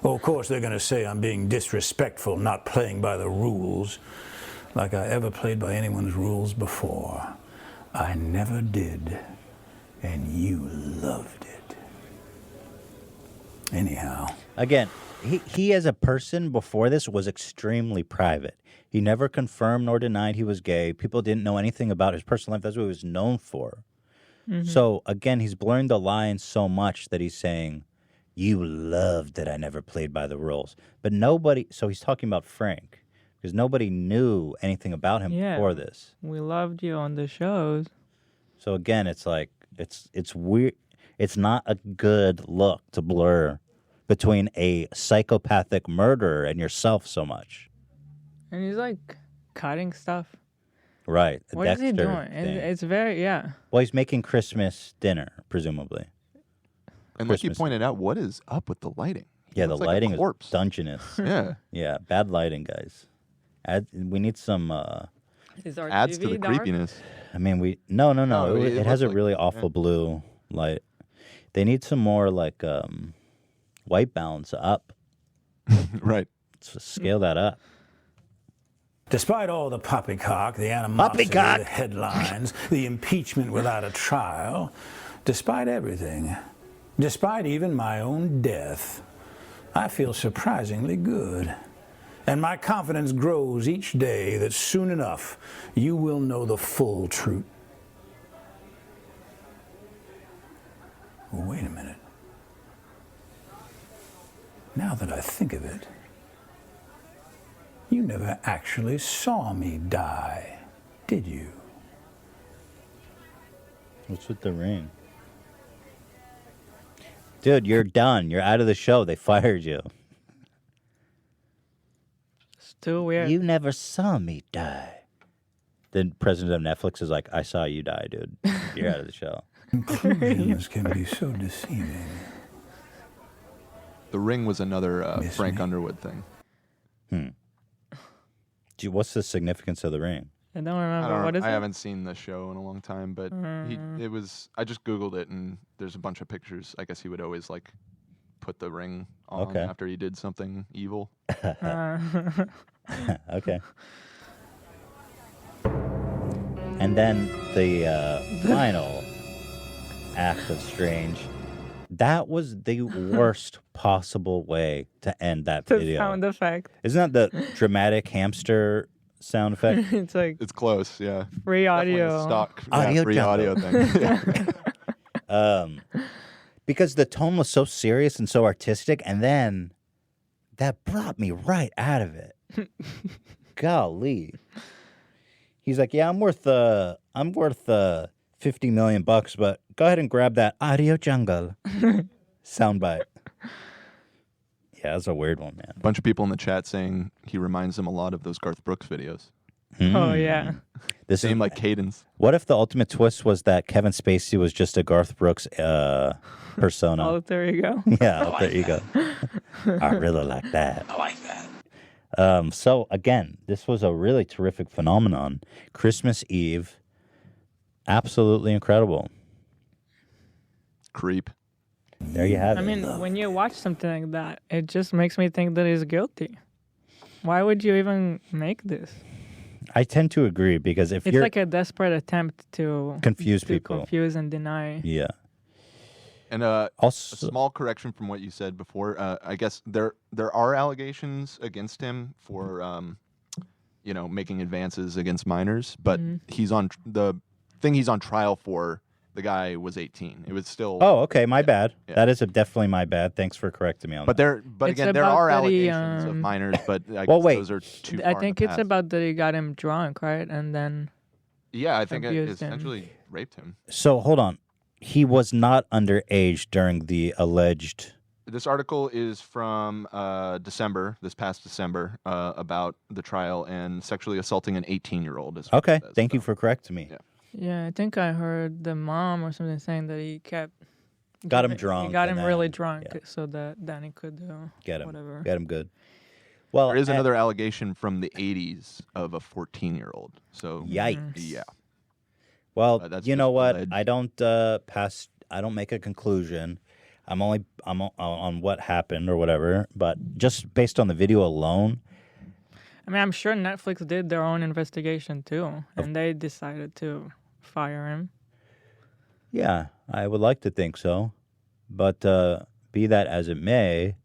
Well, of course, they're going to say I'm being disrespectful, not playing by the rules, like I ever played by anyone's rules before. I never did, and you loved it. Anyhow. Again, he as a person before this was extremely private. He never confirmed nor denied he was gay. People didn't know anything about his personal life. That's what he was known for. Mm-hmm. So, again, he's blurring the lines so much that he's saying, you loved that I never played by the rules. But nobody, so he's talking about Frank, because nobody knew anything about him before this. We loved you on the shows. So, again, it's like, it's weird. It's not a good look to blur between a psychopathic murderer and yourself so much. And he's like cutting stuff. Right. What is he doing? It's very, Well, he's making Christmas dinner, presumably. And like you pointed out, what is up with the lighting? Yeah, the lighting is dungeness. Yeah. Yeah, bad lighting, guys. We need some... adds to the creepiness. I mean, No. It has a really awful blue light. They need some more, like, white balance up. Right. So scale that up. Despite all the poppycock, the animosity, the headlines, the impeachment without a trial, despite everything, despite even my own death, I feel surprisingly good. And my confidence grows each day that soon enough you will know the full truth. Well, wait a minute. Now that I think of it, you never actually saw me die, did you? What's with the ring? Dude, you're done. You're out of the show. They fired you. It's too weird. You never saw me die. Then president of Netflix is like, I saw you die, dude. You're out of the show. Conclusions can be so deceiving. The Ring was another Frank Underwood thing. What's the significance of The Ring? I don't remember. What is it? I haven't seen the show in a long time, but it was. I just Googled it, and there's a bunch of pictures. I guess he would always like put the ring on after he did something evil. Okay. And then the final act of Strange. That was the worst possible way to end that The video. sound effect. Isn't that the dramatic hamster sound effect? It's like it's close, yeah. Free audio. Stock Audio audio thing. Because the tone was so serious and so artistic, and then that brought me right out of it. Golly. He's like, yeah, I'm worth 50 million bucks, but go ahead and grab that Audio Jungle soundbite. Yeah, that's a weird one, man. A bunch of people in the chat saying he reminds them a lot of those Garth Brooks videos. Oh, yeah. This Same like cadence. What if the ultimate twist was that Kevin Spacey was just a Garth Brooks persona? Alter ego. Yeah, alter ego. I really like that. I like that. So, again, this was a really terrific phenomenon. Christmas Eve, absolutely incredible. Creep. There you have it. I mean, when you watch something like that, it just makes me think that he's guilty. Why would you even make this? I tend to agree, because if it's you're... like a desperate attempt to confuse people. Confuse and deny. Yeah. And also, a small correction from what you said before. I guess there are allegations against him for making advances against minors. But he's on trial for. The guy was 18. It was still. Oh, okay. My bad. Yeah. That is definitely my bad. Thanks for correcting me on that. But again, there are allegations of minors, but I guess those are too far. I think it's about that he got him drunk, right? And then. Yeah, I think it essentially raped him. So hold on. He was not underage during the alleged. This article is from this past December, about the trial and sexually assaulting an 18-year-old. Okay, thank you for correcting me. Yeah. Yeah, I think I heard the mom or something saying that he got him drunk. He got him really drunk so that Danny could get him. Whatever. Get him good. Well, there is another allegation from the 80s of a 14-year-old. So yikes. Yeah. Well, you know what? Alleged. I don't I don't make a conclusion. I'm on what happened or whatever, but just based on the video alone. I mean, I'm sure Netflix did their own investigation too, and they decided to fire him. Yeah, I would like to think so. But be that as it may,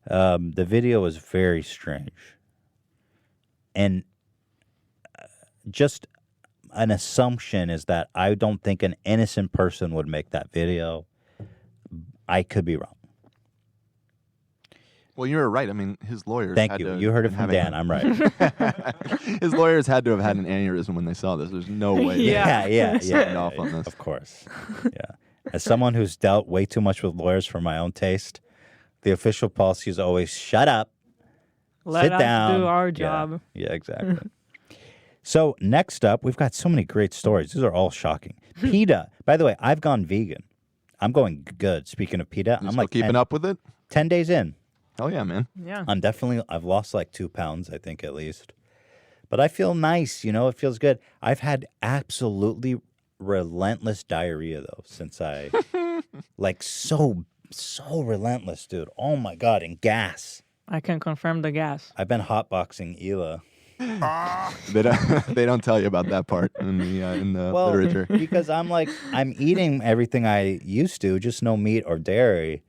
the video was very strange. And just an assumption is that I don't think an innocent person would make that video. I could be wrong. Well, you were right. I mean, his lawyers. Thank you. You heard it from Dan. I'm right. His lawyers had to have had an aneurysm when they saw this. There's no way. Yeah. Off on this. Of course. Yeah. As someone who's dealt way too much with lawyers for my own taste, the official policy is always shut up, sit down, do our job. Yeah, exactly. So next up, we've got so many great stories. These are all shocking. PETA. By the way, I've gone vegan. I'm going good. Speaking of PETA, I'm like keeping up with it. 10 days in. Oh, yeah, man. Yeah. I've lost like 2 pounds, I think, at least. But I feel nice, it feels good. I've had absolutely relentless diarrhea, though, since I, like, so relentless, dude. Oh, my God, and gas. I can confirm the gas. I've been hotboxing Hila. They don't tell you about that part in the literature. Because I'm eating everything I used to, just no meat or dairy.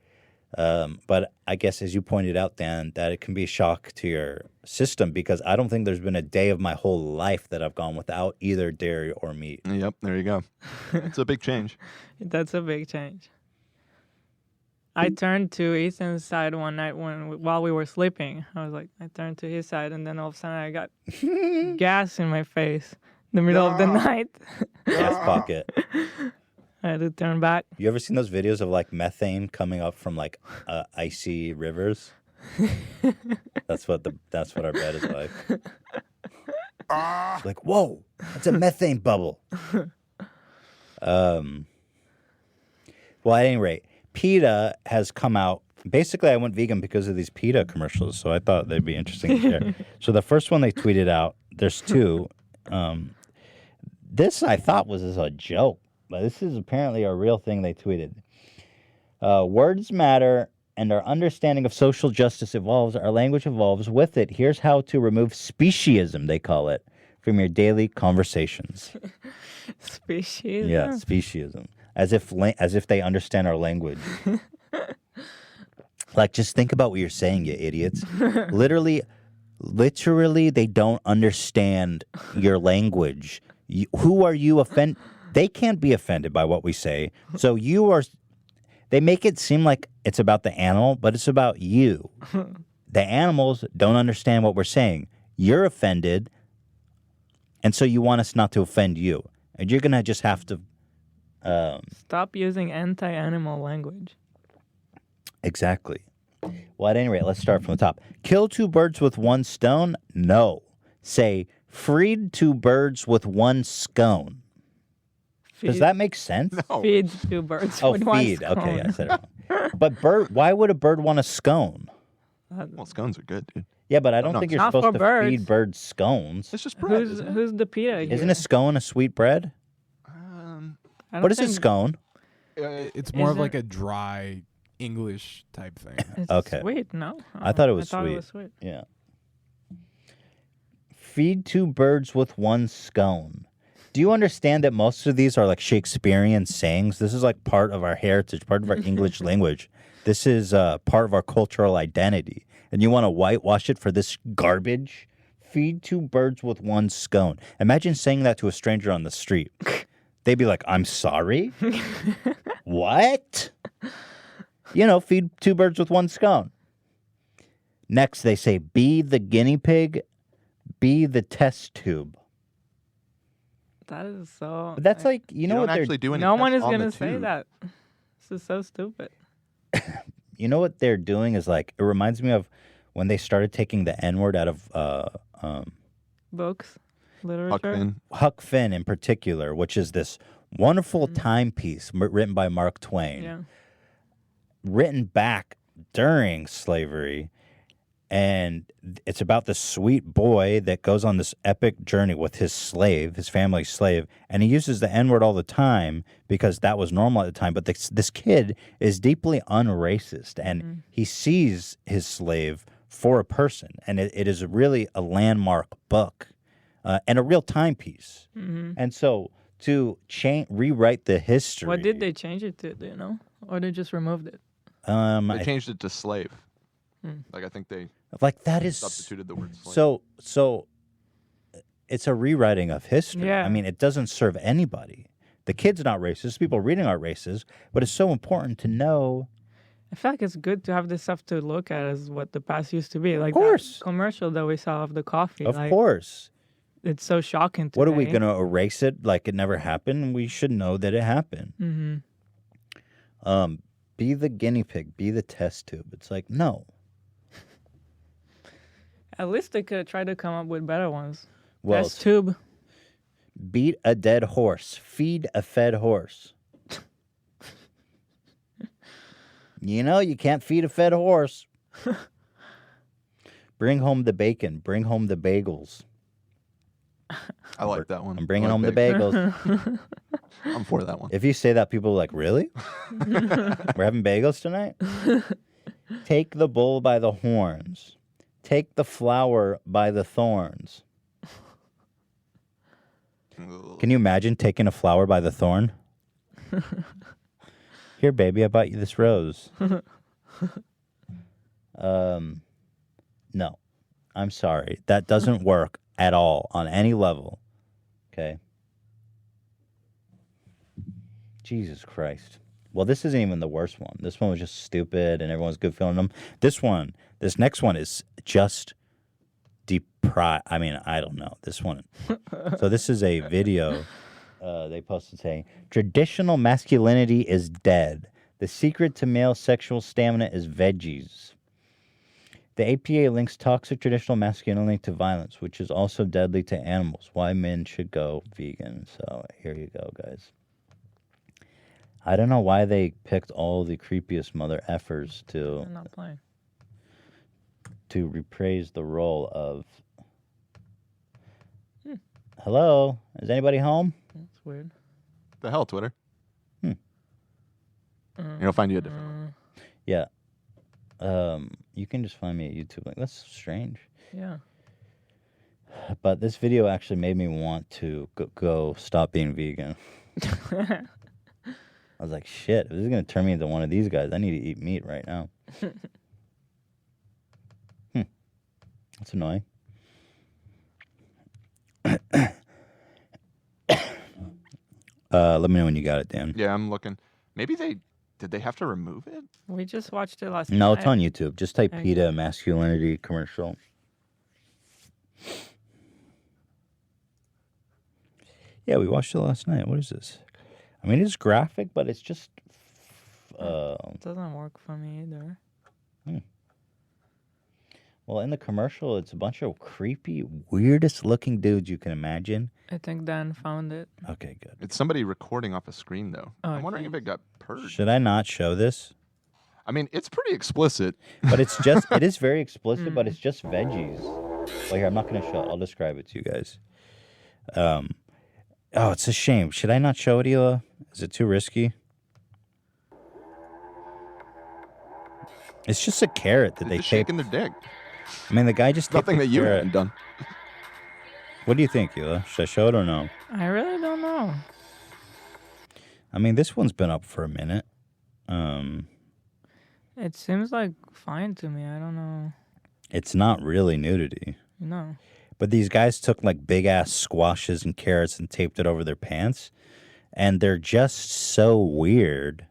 But I guess, as you pointed out, Dan, that it can be a shock to your system because I don't think there's been a day of my whole life that I've gone without either dairy or meat. Yep, there you go. It's a big change. That's a big change. I turned to Ethan's side one night while we were sleeping. I turned to his side, and then all of a sudden I got gas in my face in the middle of the night. Gas pocket. I had to turn back. You ever seen those videos of like methane coming up from like icy rivers? That's what our bed is like. Like, whoa, that's a methane bubble. Well, at any rate, PETA has come out. Basically, I went vegan because of these PETA commercials, so I thought they'd be interesting to share. So the first one they tweeted out, there's 2. This I thought was a joke. But this is apparently a real thing they tweeted. Words matter, and our understanding of social justice evolves. Our language evolves with it. Here's how to remove speciesism, they call it, from your daily conversations. Speciesism? Yeah, speciesism. As if they understand our language. Like, just think about what you're saying, you idiots. Literally, they don't understand your language. Who are you offended? They can't be offended by what we say. So they make it seem like it's about the animal, but it's about you. The animals don't understand what we're saying. You're offended, and so you want us not to offend you. And you're going to just have to... Stop using anti-animal language. Exactly. Well, at any rate, let's start from the top. Kill 2 birds with 1 stone? No. Say, freed 2 birds with 1 scone. Does that make sense? No. Feed 2 birds. Oh, with feed. 1 scone. Okay, I said it wrong. But why would a bird want a scone? Well, scones are good, dude. Yeah, but I don't think you're Not supposed for to feed birds scones. It's just bread. Who's the PETA here? Isn't a scone a sweet bread? What is a scone? It's more of like a dry English type thing. It's Okay. sweet, no? I thought it was It sweet. was sweet. Yeah. Feed 2 birds with 1 scone. Do you understand that most of these are like Shakespearean sayings? This is like part of our heritage, part of our English language. This is part of our cultural identity. And you want to whitewash it for this garbage? feed two birds with one scone. Imagine saying that to a stranger on the street. They'd be like, I'm sorry? What? Feed two birds with one scone. Next, they say, be the guinea pig, be the test tube. That is so... But that's like, you don't what actually do any No one tests is on going the to say tube. that. This is so stupid. You know what they're doing is like, it reminds me of when they started taking the N-word out of... Books, literature. Huck Finn in particular, which is this wonderful timepiece written by Mark Twain. Yeah. Written back during slavery. And it's about this sweet boy that goes on this epic journey with his slave, his family's slave. And he uses the N-word all the time because that was normal at the time. But this kid is deeply unracist. And he sees his slave for a person. And it is really a landmark book and a real timepiece. And so to rewrite the history. What did they change it to, do you know? Or they just removed it? They changed it to slave. Like I think they that is substituted the word slave. So it's a rewriting of history. Yeah. I mean, it doesn't serve anybody. The kid's not racist. People reading aren't racist. But it's so important to know. I feel like it's good to have this stuff to look at as what the past used to be. Like of course. That commercial that we saw of the coffee. Of like, course. It's so shocking today. What are we going to erase it like it never happened? We should know that it happened. Be the guinea pig. Be the test tube. It's like, no. At least they could try to come up with better ones. Well, Test tube. Beat a dead horse. Feed a fed horse. You can't feed a fed horse. Bring home the bacon. Bring home the bagels. I like that one. I'm bringing I home like the bagels. I'm for that one. If you say that, people are like, really? We're having bagels tonight? Take the bull by the horns. Take the flower by the thorns. Can you imagine taking a flower by the thorn? Here, baby, I bought you this rose. No, I'm sorry. That doesn't work at all on any level. Okay. Jesus Christ. Well, this isn't even the worst one. This one was just stupid and everyone's good feeling them. This next one is just deprived. I mean, I don't know. This one. So this is a video they posted saying, traditional masculinity is dead. The secret to male sexual stamina is veggies. The APA links toxic traditional masculinity to violence, which is also deadly to animals. Why men should go vegan. So here you go, guys. I don't know why they picked all the creepiest mother effers to I'm not playing. To reprise the role of hello, is anybody home? That's weird. The hell, Twitter? You'll find you a different one. Yeah. You can just find me at YouTube. Like, that's strange. Yeah. But this video actually made me want to go stop being vegan. I was like, shit, if this is going to turn me into one of these guys, I need to eat meat right now. That's annoying. Let me know when you got it, Dan. Yeah, I'm looking. Maybe did they have to remove it? We just watched it last No, night. it's on YouTube. Just type PETA masculinity commercial. Yeah, we watched it last night. What is this? I mean, it's graphic, but it's just... It doesn't work for me either. Well, in the commercial, it's a bunch of creepy, weirdest looking dudes you can imagine. I think Dan found it. Okay, good. It's somebody recording off a screen, though. Oh, I'm wondering if it got purged. Should I not show this? I mean, it's pretty explicit. But it's just, it is very explicit, but it's just veggies. Well, here, I'm not going to show it. I'll describe it to you guys. Oh, it's a shame. Should I not show it, Hila? Is it too risky? It's just a carrot that they just tape. shaking their dick. I mean, the guy just taped Nothing the that you carrot. haven't done. What do you think, Hila? Should I show it or no? I really don't know. I mean, this one's been up for a minute. It seems like fine to me. I don't know. It's not really nudity. No. But these guys took like big ass squashes and carrots and taped it over their pants. And they're just so weird.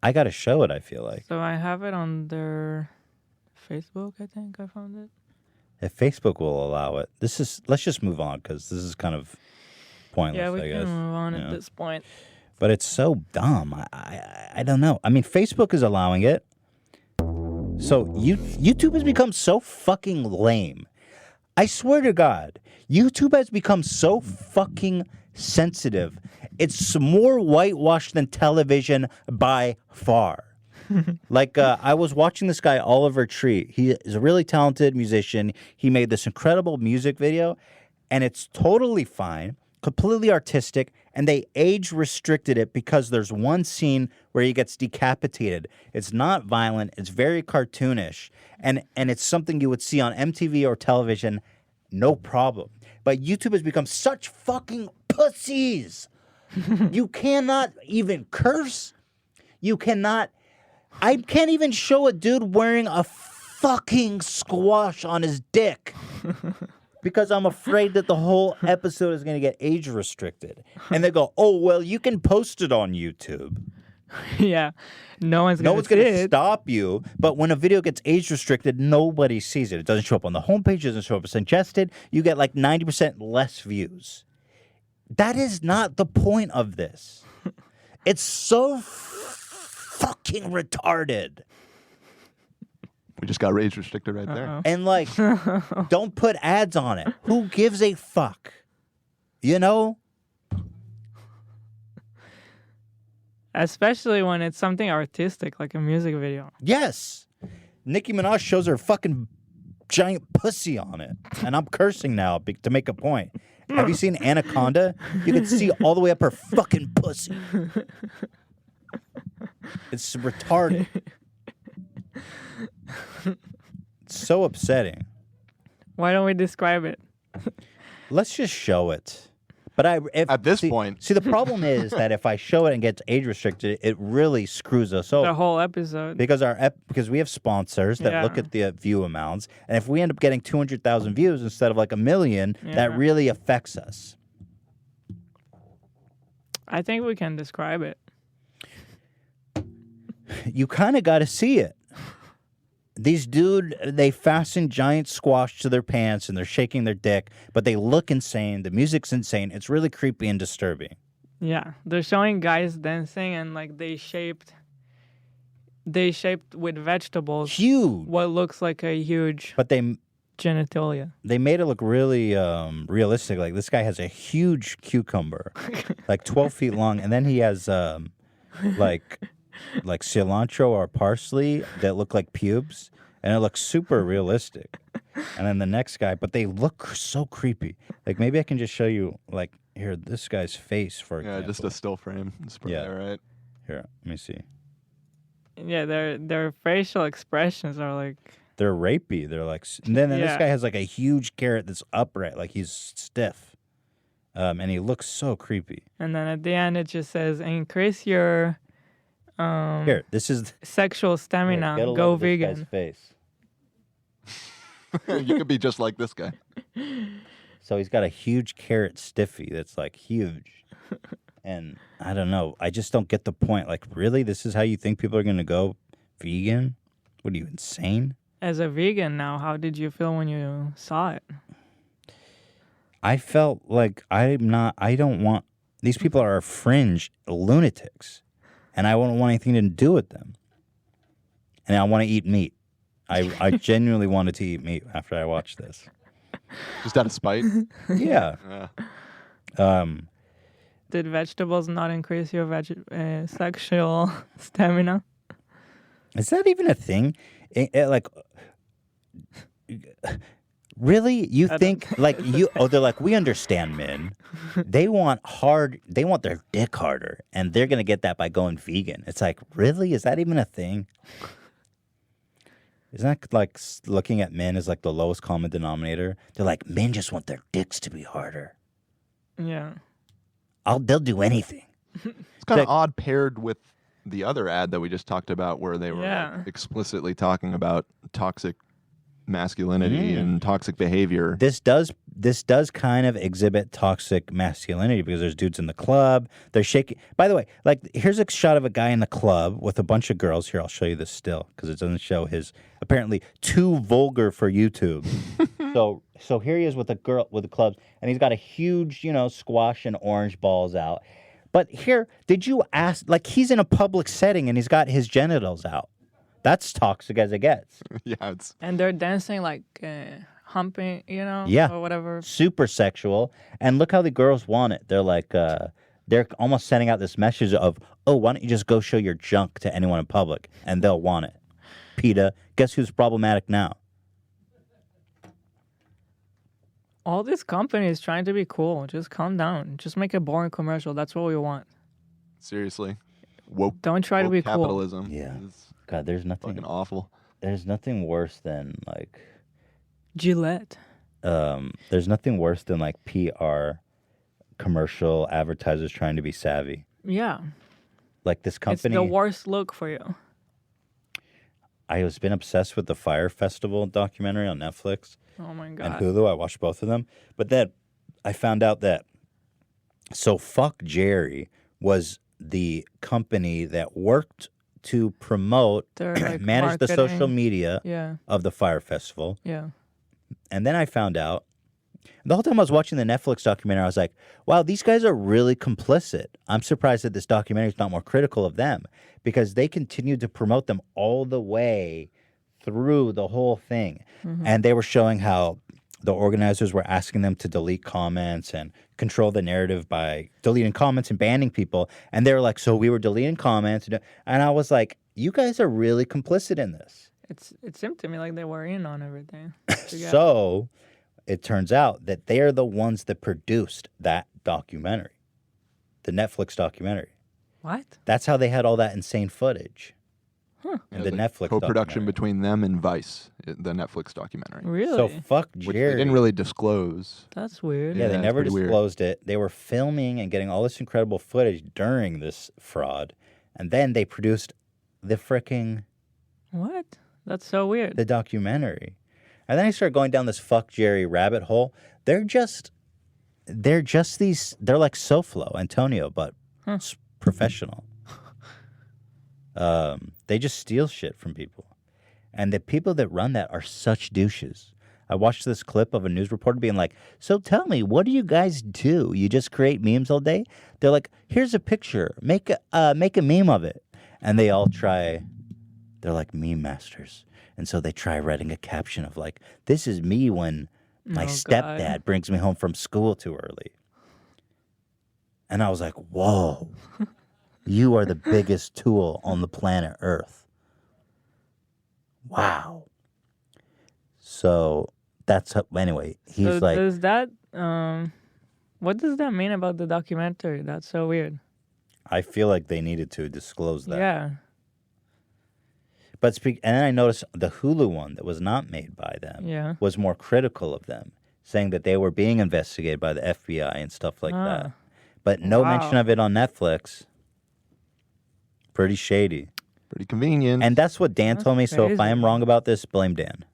I got to show it, I feel like. So I have it on their Facebook, I think I found it. If Facebook will allow it. Let's just move on because this is kind of pointless, Yeah, we I guess. can move on at this point. But it's so dumb. I don't know. I mean, Facebook is allowing it. So YouTube has become so fucking lame. I swear to God, YouTube has become so fucking sensitive. It's more whitewashed than television by far. Like, I was watching this guy, Oliver Tree. He is a really talented musician. He made this incredible music video, and it's totally fine, completely artistic, and they age restricted it because there's one scene where he gets decapitated. It's not violent. It's very cartoonish, and it's something you would see on MTV or television, no problem. But YouTube has become such fucking pussies. You cannot even curse. You cannot. I can't even show a dude wearing a fucking squash on his dick because I'm afraid that the whole episode is going to get age restricted. And they go, oh, well, you can post it on YouTube. Yeah. No one's going to stop you. But when a video gets age restricted, nobody sees it. It doesn't show up on the homepage. It doesn't show up as suggested. You get like 90% less views. That is not the point of this. It's so fucking retarded. We just got age restricted right there. And like, don't put ads on it. Who gives a fuck? You know? Especially when it's something artistic, like a music video. Yes. Nicki Minaj shows her fucking giant pussy on it. And I'm cursing now to make a point. Have you seen Anaconda? You can see all the way up her fucking pussy. It's retarded. It's so upsetting. Why don't we describe it? Let's just show it. But at this point, see, the problem is that if I show it and gets age restricted, it really screws us over. The whole episode. Because we have sponsors that look at the view amounts, and if we end up getting 200,000 views instead of like 1 million, that really affects us. I think we can describe it. You kind of got to see it. These they fasten giant squash to their pants and they're shaking their dick, but they look insane. The music's insane. It's really creepy and disturbing. Yeah, they're showing guys dancing and like they shaped with vegetables. Huge. What looks like a huge genitalia. They made it look really realistic. Like this guy has a huge cucumber, like 12 feet long, and then he has like cilantro or parsley that look like pubes, and it looks super realistic. And then the next guy, but they look so creepy. Like maybe I can just show you, like here, this guy's face for example. Yeah, just a still frame. Right? Here, let me see. Yeah, their facial expressions are like they're rapey. They're like, and then this guy has like a huge carrot that's upright, like he's stiff, and he looks so creepy. And then at the end, it just says, "Increase your." Here, this is sexual stamina. Here, go vegan. Guy's face. You could be just like this guy. So he's got a huge carrot stiffy that's like huge, and I don't know. I just don't get the point. Like, really, this is how you think people are going to go vegan? What are you, insane? As a vegan now, how did you feel when you saw it? I felt like I don't want. These people are fringe lunatics. And I don't want anything to do with them. And I want to eat meat. I genuinely wanted to eat meat after I watched this. Just out of spite? Yeah. Did vegetables not increase your sexual stamina? Is that even a thing? Like, really? You think, like, they're like, we understand men. They want their dick harder, and they're going to get that by going vegan. It's like, really? Is that even a thing? Isn't that like looking at men as like the lowest common denominator? They're like, men just want their dicks to be harder. Yeah. They'll do anything. It's kind of odd paired with the other ad that we just talked about where they were like explicitly talking about toxic masculinity and toxic behavior. This does kind of exhibit toxic masculinity because there's dudes in the club. They're shaking. By the way, like here's a shot of a guy in the club with a bunch of girls. Here, I'll show you this still because it doesn't show his apparently too vulgar for YouTube. So here he is with a girl with the clubs, and he's got a huge, squash and orange balls out. But here, did you ask? Like he's in a public setting and he's got his genitals out. That's toxic as it gets. Yeah, and they're dancing like humping, yeah, or whatever. Super sexual. And look how the girls want it. They're like, they're almost sending out this message of, oh, why don't you just go show your junk to anyone in public, and they'll want it. PETA, guess who's problematic now? All these companies trying to be cool. Just calm down. Just make a boring commercial. That's what we want. Seriously, woke. Don't try to be capitalism. cool. Yeah. God, there's nothing fucking awful. There's nothing worse than like Gillette. There's nothing worse than like PR commercial advertisers trying to be savvy. Yeah. Like this company. It's the worst look for you. I was been obsessed with the Fyre Festival documentary on Netflix. Oh my God. And Hulu. I watched both of them. But then I found out that Fuck Jerry was the company that worked to promote, like manage the social marketing. media of the Fyre Festival. Yeah. And then I found out, the whole time I was watching the Netflix documentary, I was like, wow, these guys are really complicit. I'm surprised that this documentary is not more critical of them because they continued to promote them all the way through the whole thing. Mm-hmm. And they were showing how the organizers were asking them to delete comments and control the narrative by deleting comments and banning people. And they were like, so we were deleting comments. And I was like, you guys are really complicit in this. It seemed to me like they were in on everything. So it turns out that they're the ones that produced that documentary, the Netflix documentary. What? That's how they had all that insane footage. Huh. In the Netflix co-production between them and Vice, the Netflix documentary. Really? So fuck Which Jerry. they didn't really disclose. That's weird. Yeah, they it's never pretty weird. disclosed it. They were filming and getting all this incredible footage during this fraud, and then they produced the fricking What? That's so weird. the documentary. And then I started going down this fuck Jerry rabbit hole. They're just these. They're like SoFlo, Antonio, but professional. They just steal shit from people. And the people that run that are such douches. I watched this clip of a news reporter being like, so tell me, what do you guys do? You just create memes all day? They're like, here's a picture. Make a meme of it. And they all try, they're like meme masters. And so they try writing a caption of like, this is me when my stepdad brings me home from school too early. And I was like, whoa. You are the biggest tool on the planet Earth. Wow. So that's how, anyway, he's So like, does that what does that mean about the documentary? That's so weird. I feel like they needed to disclose that. Yeah. But and then I noticed the Hulu one that was not made by them was more critical of them, saying that they were being investigated by the FBI and stuff like that. But no mention of it on Netflix. Pretty shady. Pretty convenient. And that's what Dan told me. So if I am wrong about this, blame Dan.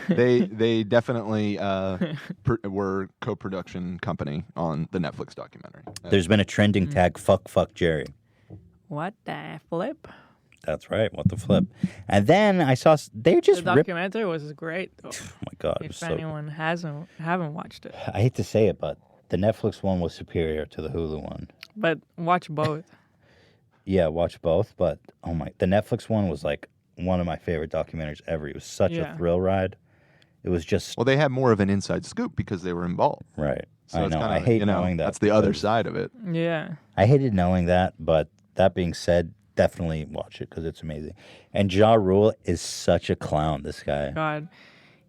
They definitely were co-production company on the Netflix documentary. There's been a trending tag, fuck Jerry. What the flip? That's right. What the flip? And then I saw they just The documentary was great though. Oh my God. If anyone haven't watched it. I hate to say it, but the Netflix one was superior to the Hulu one. But watch both. Yeah, watch both. But the Netflix one was like one of my favorite documentaries ever. It was such a thrill ride. It was just. Well, they had more of an inside scoop because they were involved. Right. So I it's know. kinda, I hate knowing that. That's the other side of it. Yeah. I hated knowing that, but that being said, definitely watch it because it's amazing. And Ja Rule is such a clown. This guy. God,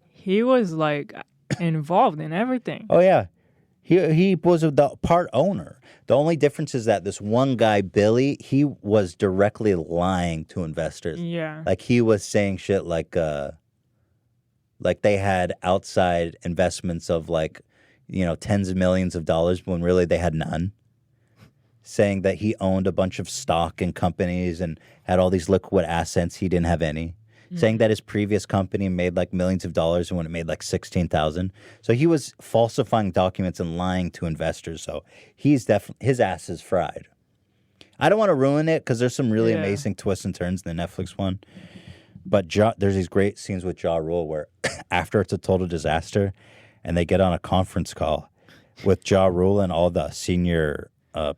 he was like involved in everything. Oh yeah. He was the part owner. The only difference is that this one guy, Billy, he was directly lying to investors. Yeah. Like he was saying shit like they had outside investments of like, tens of millions of dollars when really they had none. Saying that he owned a bunch of stock in companies and had all these liquid assets. He didn't have any. saying that his previous company made like millions of dollars and when it made like 16,000. So he was falsifying documents and lying to investors. So he's definitely, his ass is fried. I don't want to ruin it because there's some really amazing twists and turns in the Netflix one. But there's these great scenes with Ja Rule where after it's a total disaster and they get on a conference call with Ja Rule and all the senior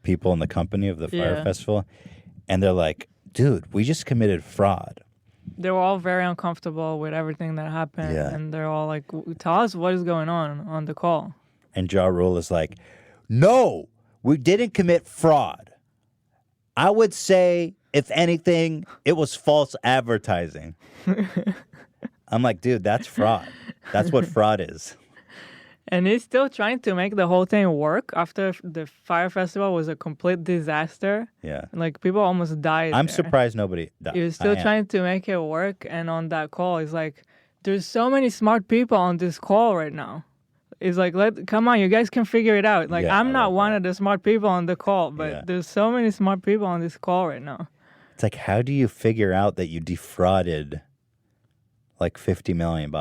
people in the company of the Fyre Festival. And they're like, dude, we just committed fraud. They were all very uncomfortable with everything that happened. Yeah. And they're all like, tell us what is going on the call. And Ja Rule is like, no, we didn't commit fraud. I would say, if anything, it was false advertising. I'm like, dude, that's fraud. That's what fraud is. And he's still trying to make the whole thing work after the Fyre Festival was a complete disaster. Yeah. Like, people almost died. I'm there. surprised nobody died. He was still trying to make it work. And on that call, he's like, there's so many smart people on this call right now. It's like, come on, you guys can figure it out. Like, I'm not one of the smart people on the call, but there's so many smart people on this call right now. It's like, how do you figure out that you defrauded like $50 million?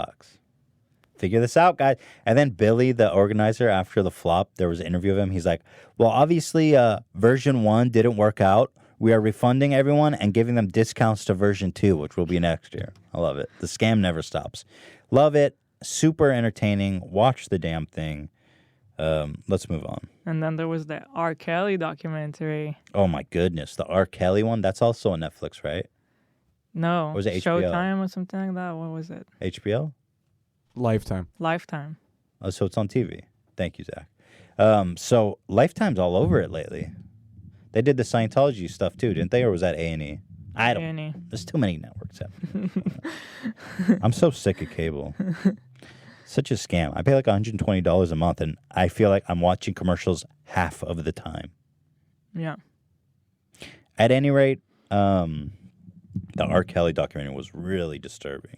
Figure this out, guys. And then Billy, the organizer, after the flop, there was an interview of him. He's like, well, obviously, version 1 didn't work out. We are refunding everyone and giving them discounts to version 2, which will be next year. I love it. The scam never stops. Love it. Super entertaining. Watch the damn thing. Let's move on. And then there was the R. Kelly documentary. Oh, my goodness. The R. Kelly one? That's also on Netflix, right? No. Or was it HBO? Showtime or something like that? What was it? HBO? Lifetime. Oh, so it's on TV. Thank you, Zach. So Lifetime's all over it lately. They did the Scientology stuff too, didn't they? Or was that A&E? I don't know. There's too many networks out there. I'm so sick of cable. Such a scam. I pay like $120 a month, and I feel like I'm watching commercials half of the time. Yeah. At any rate, the R. Kelly documentary was really disturbing.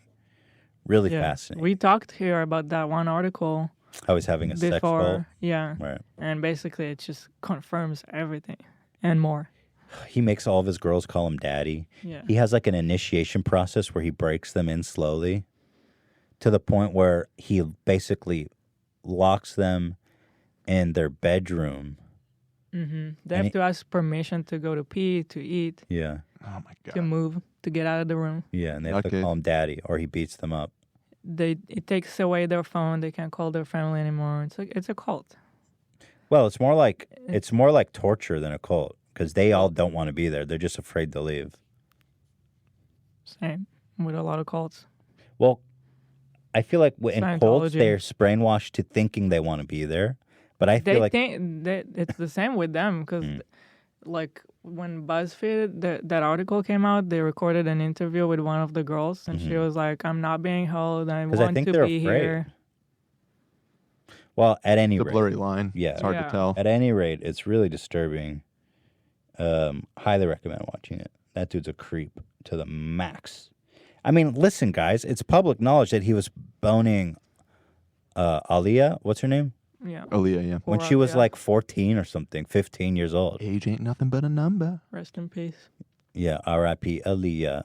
Really fascinating. We talked here about that one article. I was having a sex call. Yeah. Right. And basically it just confirms everything and more. He makes all of his girls call him daddy. Yeah. He has like an initiation process where he breaks them in slowly to the point where he basically locks them in their bedroom. Mm-hmm. They have to ask permission to go to pee, to eat. Yeah. Oh my God. To move, to get out of the room. Yeah, and they have to call him daddy or he beats them up. It takes away their phone. They can't call their family anymore. It's a cult. Well, it's more like torture than a cult because they all don't want to be there. They're just afraid to leave. Same with a lot of cults. Well, I feel like in cults they're brainwashed to thinking they want to be there, but I feel like it's the same with them because, like when BuzzFeed that article came out, they recorded an interview with one of the girls, and she was like, "I'm not being held. I want to be here." Well, at any rate, the blurry line. Yeah, it's hard to tell. At any rate, it's really disturbing. Highly recommend watching it. That dude's a creep to the max. I mean, listen, guys, it's public knowledge that he was boning Aaliyah. What's her name? Yeah. Aaliyah, yeah. When she was like 14 or something, 15 years old. Age ain't nothing but a number. Rest in peace. Yeah, R.I.P. Aaliyah.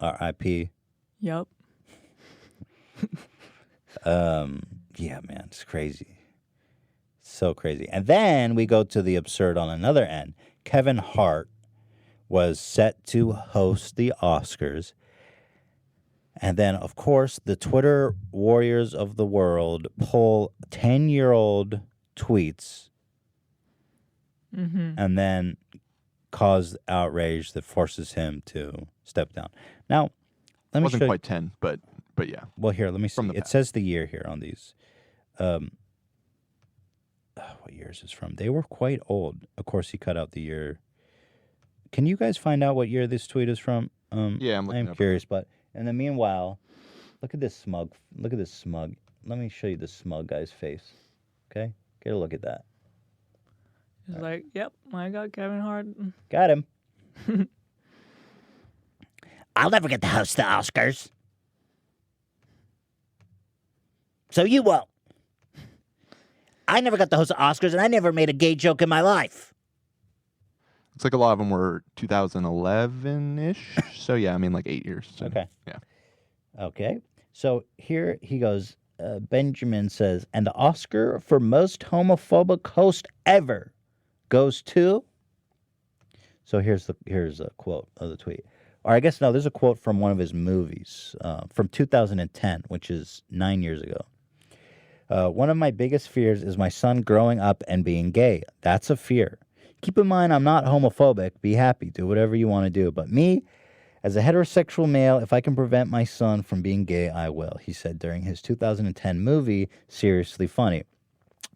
R.I.P. Yep. Yeah, man, it's crazy. So crazy. And then we go to the absurd on another end. Kevin Hart was set to host the Oscars. And then, of course, the Twitter warriors of the world pull 10-year-old tweets and then cause outrage that forces him to step down. Now, let me wasn't show quite 10, but yeah. Well, here, let me see. It says the year here on these. What year is this from? They were quite old. Of course, he cut out the year. Can you guys find out what year this tweet is from? Yeah, I'm curious, but in the meanwhile, look at this smug. Look at this smug. Let me show you the smug guy's face. Okay? Get a look at that. He's like, yep, I got Kevin Hart. Got him. I'll never get to host the Oscars. So you won't. I never got to host the Oscars, and I never made a gay joke in my life. Looks like a lot of them were 2011-ish. So, yeah, I mean, like 8 years. So, okay. Yeah. Okay. So here he goes. Benjamin says, and the Oscar for most homophobic host ever goes to. So here's a quote of the tweet. Or I guess no, there's a quote from one of his movies from 2010, which is 9 years ago. One of my biggest fears is my son growing up and being gay. That's a fear. Keep in mind, I'm not homophobic. Be happy. Do whatever you want to do. But me, as a heterosexual male, if I can prevent my son from being gay, I will, he said during his 2010 movie, Seriously Funny,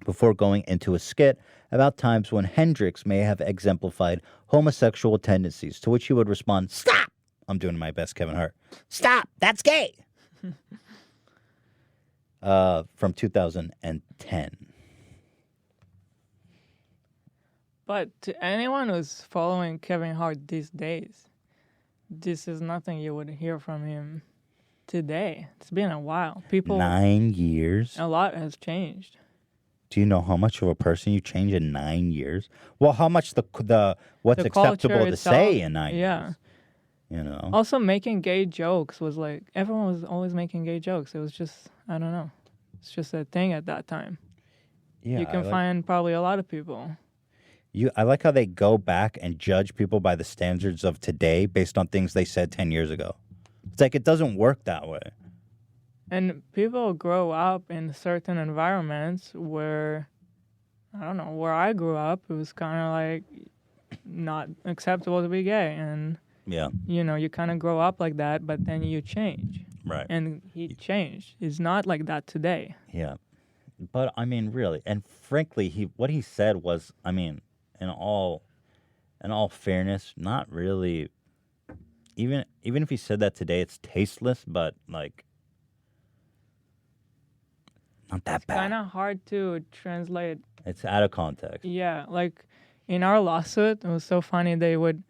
before going into a skit about times when Hendrix may have exemplified homosexual tendencies, to which he would respond, "Stop!" I'm doing my best, Kevin Hart. "Stop! That's gay!" From 2010. But to anyone who's following Kevin Hart these days, this is nothing you would hear from him today. It's been a while. 9 years? A lot has changed. Do you know how much of a person you change in 9 years? Well, how much what's The acceptable culture to say itself, in 9 yeah. years? You know? Also, making gay jokes was like, everyone was always making gay jokes. It was just, I don't know. It's just a thing at that time. Yeah, You can find probably a lot of people. I like how they go back and judge people by the standards of today based on things they said 10 years ago. It's like it doesn't work that way. And people grow up in certain environments where, I don't know, where I grew up, it was kind of like not acceptable to be gay. And, yeah, you know, you kind of grow up like that, but then you change. Right. And he changed. It's not like that today. Yeah. But, I mean, really, and frankly, what he said was, I mean, in all fairness, not really, even if he said that today, it's tasteless, but, like, not that bad. Kind of hard to translate. It's out of context. Yeah, like in our lawsuit, it was so funny. They would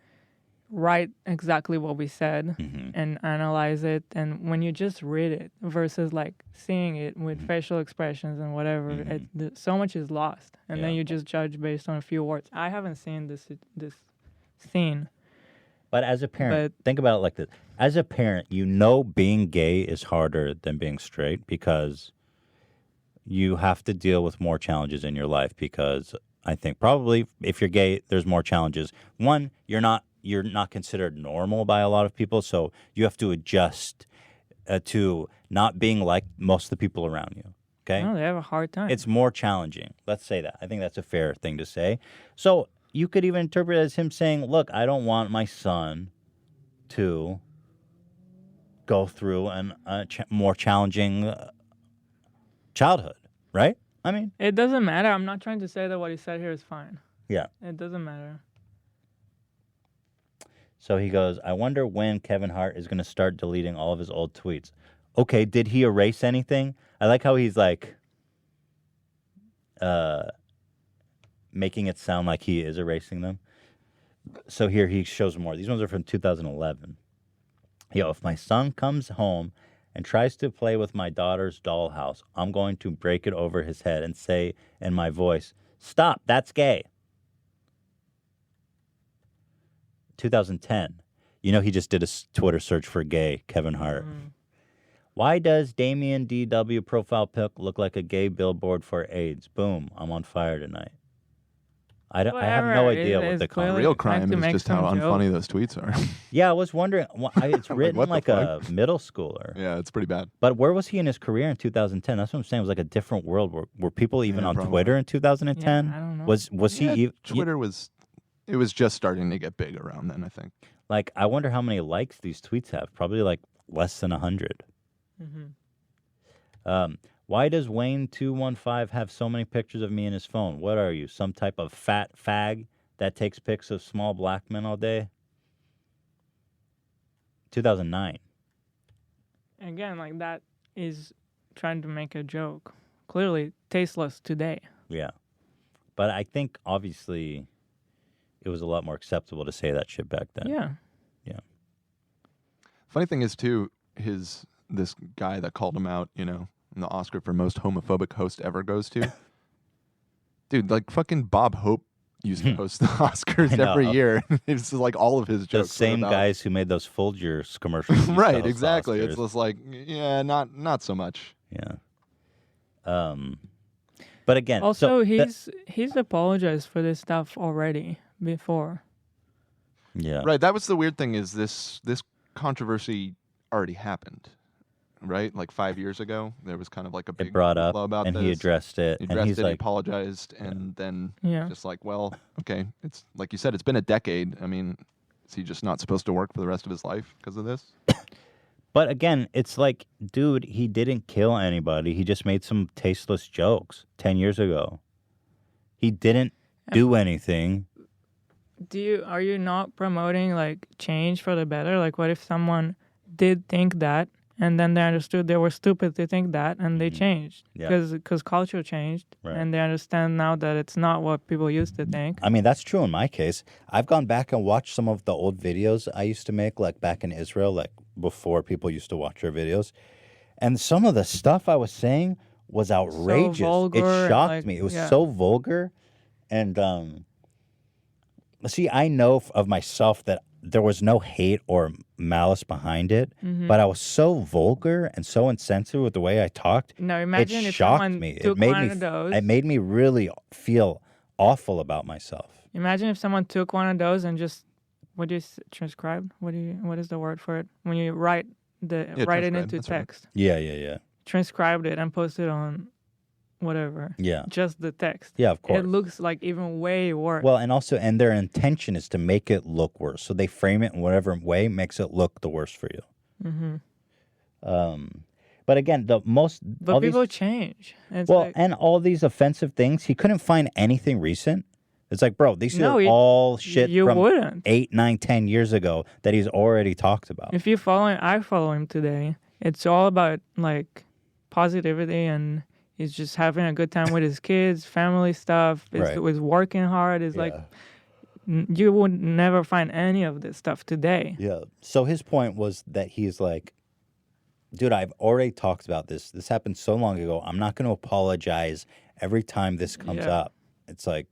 write exactly what we said and analyze it, and when you just read it versus like seeing it with facial expressions and whatever, so much is lost, and then you just judge based on a few words. I haven't seen this scene. But as a parent, think about it like this. As a parent, you know being gay is harder than being straight because you have to deal with more challenges in your life because I think probably if you're gay, there's more challenges. One, you're not considered normal by a lot of people, so you have to adjust to not being like most of the people around you. Okay? No, they have a hard time. It's more challenging. Let's say that. I think that's a fair thing to say. So you could even interpret it as him saying, look, I don't want my son to go through a more challenging childhood, right? I mean, it doesn't matter. I'm not trying to say that what he said here is fine. Yeah. It doesn't matter. So he goes, I wonder when Kevin Hart is going to start deleting all of his old tweets. Okay, did he erase anything? I like how he's like making it sound like he is erasing them. So here he shows more. These ones are from 2011. Yo, if my son comes home and tries to play with my daughter's dollhouse, I'm going to break it over his head and say in my voice, stop, that's gay. 2010. You know, he just did a Twitter search for gay, Kevin Hart. Why does Damien DW profile pic look like a gay billboard for AIDS? Boom, I'm on fire tonight. I have no idea what the real crime is just how unfunny those tweets are. Yeah, I was wondering. It's written like a middle schooler. Yeah, it's pretty bad. But where was he in his career in 2010? That's what I'm saying. It was like a different world. Were people even on probably. Twitter in 2010? Yeah, I don't know. Was he? Twitter was. It was just starting to get big around then, I think. Like, I wonder how many likes these tweets have. Probably like less than 100. Why does Wayne215 have so many pictures of me in his phone? What are you, some type of fat fag that takes pics of small black men all day? 2009. Again, like that is trying to make a joke. Clearly tasteless today. Yeah. But I think, obviously, it was a lot more acceptable to say that shit back then. Yeah. Yeah. Funny thing is, too, this guy that called him out, and the Oscar for most homophobic host ever goes to. Dude, like fucking Bob Hope, used to host the Oscars I know. every year. It's like all of his The jokes. same were about... guys who made those Folgers commercials. used to Right, host the exactly. It's Oscars. just like, yeah, not so much. Yeah. But again, Also, so he's apologized for this stuff already before. Yeah. Right. That was the weird thing is this controversy already happened. Right? Like 5 years ago, there was kind of like a big brought up, blow about and this. he addressed it, He and addressed he's it, like, he apologized, and then Yeah. just like, well, okay, it's like you said, it's been a decade. I mean, is he just not supposed to work for the rest of his life because of this? But again, it's like, dude, he didn't kill anybody. He just made some tasteless jokes 10 years ago. He didn't do anything. Are you not promoting like change for the better? Like, what if someone did think that, and then they understood they were stupid to think that, and they changed because culture changed, and they understand now that it's not what people used to think. I mean, that's true in my case. I've gone back and watched some of the old videos I used to make, like back in Israel, like before people used to watch our videos. And some of the stuff I was saying was outrageous. vulgar, It shocked like, me. It was yeah. so vulgar. And see, I know of myself that there was no hate or malice behind it, but I was so vulgar and so insensitive with the way I talked. Now imagine it if shocked someone me. took It made one me. of those. It made me really feel awful about myself. Imagine if someone took one of those and just transcribe? What is the word for it? When you write it into text. Yeah. Transcribed it and posted on whatever. Yeah. Just the text. Yeah, of course. It looks like even way worse. Well, and their intention is to make it look worse. So they frame it in whatever way makes it look the worst for you. Mm-hmm. But again, But people change. It's and all these offensive things, he couldn't find anything recent. It's like, bro, these are all shit from wouldn't. 8, 9, 10 years ago that he's already talked about. If you I follow him today. It's all about like positivity, and he's just having a good time with his kids, family stuff. He's working hard. It's like you would never find any of this stuff today. Yeah. So his point was that he's like, dude, I've already talked about this. This happened so long ago. I'm not going to apologize every time this comes up. It's like,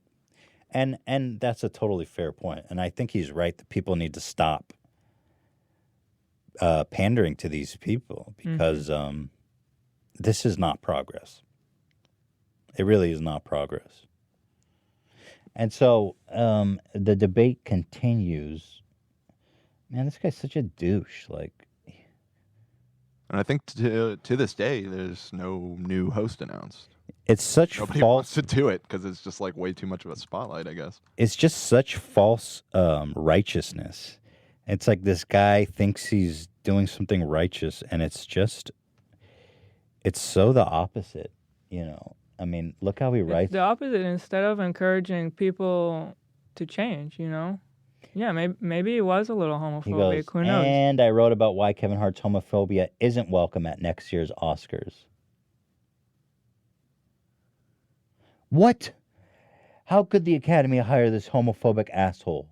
and that's a totally fair point. And I think he's right that people need to stop pandering to these people because this is not progress. It really is not progress. And so the debate continues. Man, this guy's such a douche. Like, and I think to this day, there's no new host announced. It's such Nobody false wants to do it because it's just like way too much of a spotlight, I guess. It's just such false righteousness. It's like this guy thinks he's doing something righteous, and it's so the opposite, you know. I mean, look how he writes. It's the opposite. Instead of encouraging people to change, you know. Yeah, maybe he was a little homophobic. He goes, Who knows? and I wrote about why Kevin Hart's homophobia isn't welcome at next year's Oscars. What? How could the Academy hire this homophobic asshole?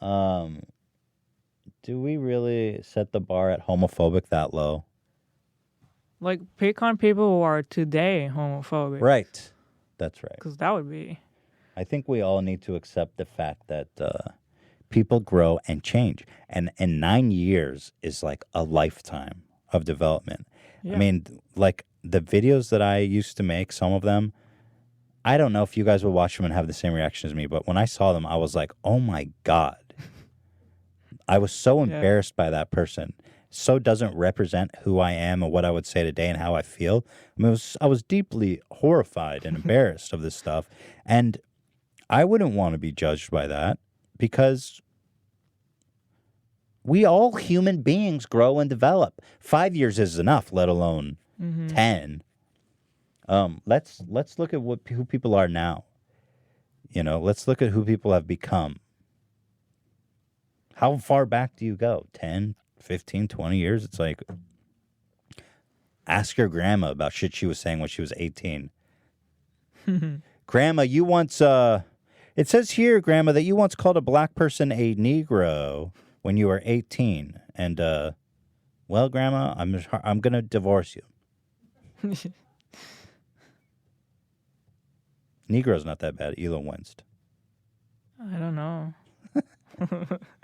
Do we really set the bar at homophobic that low? Like, pick on people who are today homophobic. Right. That's right. Because that would be... I think we all need to accept the fact that people grow and change. And 9 years is like a lifetime of development. Yeah. I mean, like the videos that I used to make, some of them, I don't know if you guys will watch them and have the same reaction as me, but when I saw them, I was like, oh my God. I was so embarrassed by that person. So doesn't represent who I am and what I would say today and how I feel. I mean, I was deeply horrified and embarrassed of this stuff. And I wouldn't want to be judged by that because we all human beings grow and develop. 5 years is enough, let alone 10. Let's look at who people are now. You know, let's look at who people have become. How far back do you go? 10, 15, 20 years? It's like, ask your grandma about shit she was saying when she was 18. Grandma, you once, it says here, Grandma, that you once called a black person a Negro when you were 18. And, well, Grandma, I'm going to divorce you. Negro's not that bad. Ela winced. I don't know.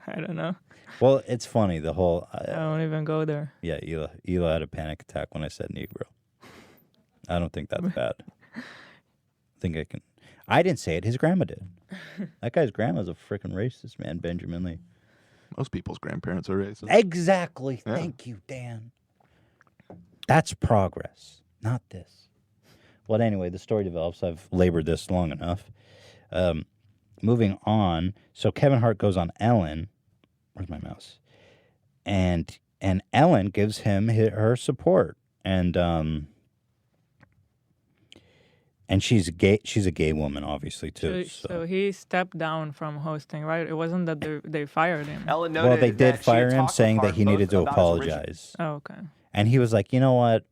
I don't know. Well, it's funny, the whole... I don't even go there. Yeah, Ela had a panic attack when I said Negro. I don't think that's bad. I didn't say it. His grandma did. That guy's grandma's a freaking racist, man, Benjamin Lee. Most people's grandparents are racist. Exactly. Yeah. Thank you, Dan. That's progress, not this. Well, anyway, the story develops. I've labored this long enough. Moving on. So Kevin Hart goes on Ellen. Where's my mouse? And Ellen gives him her support. And she's gay. She's a gay woman, obviously, too. So he stepped down from hosting, right? It wasn't that they fired him. Ellen noted Well, they did that fire she had him, talked with saying that Hart he needed to both about his apologize. Oh, okay. And he was like, you know what?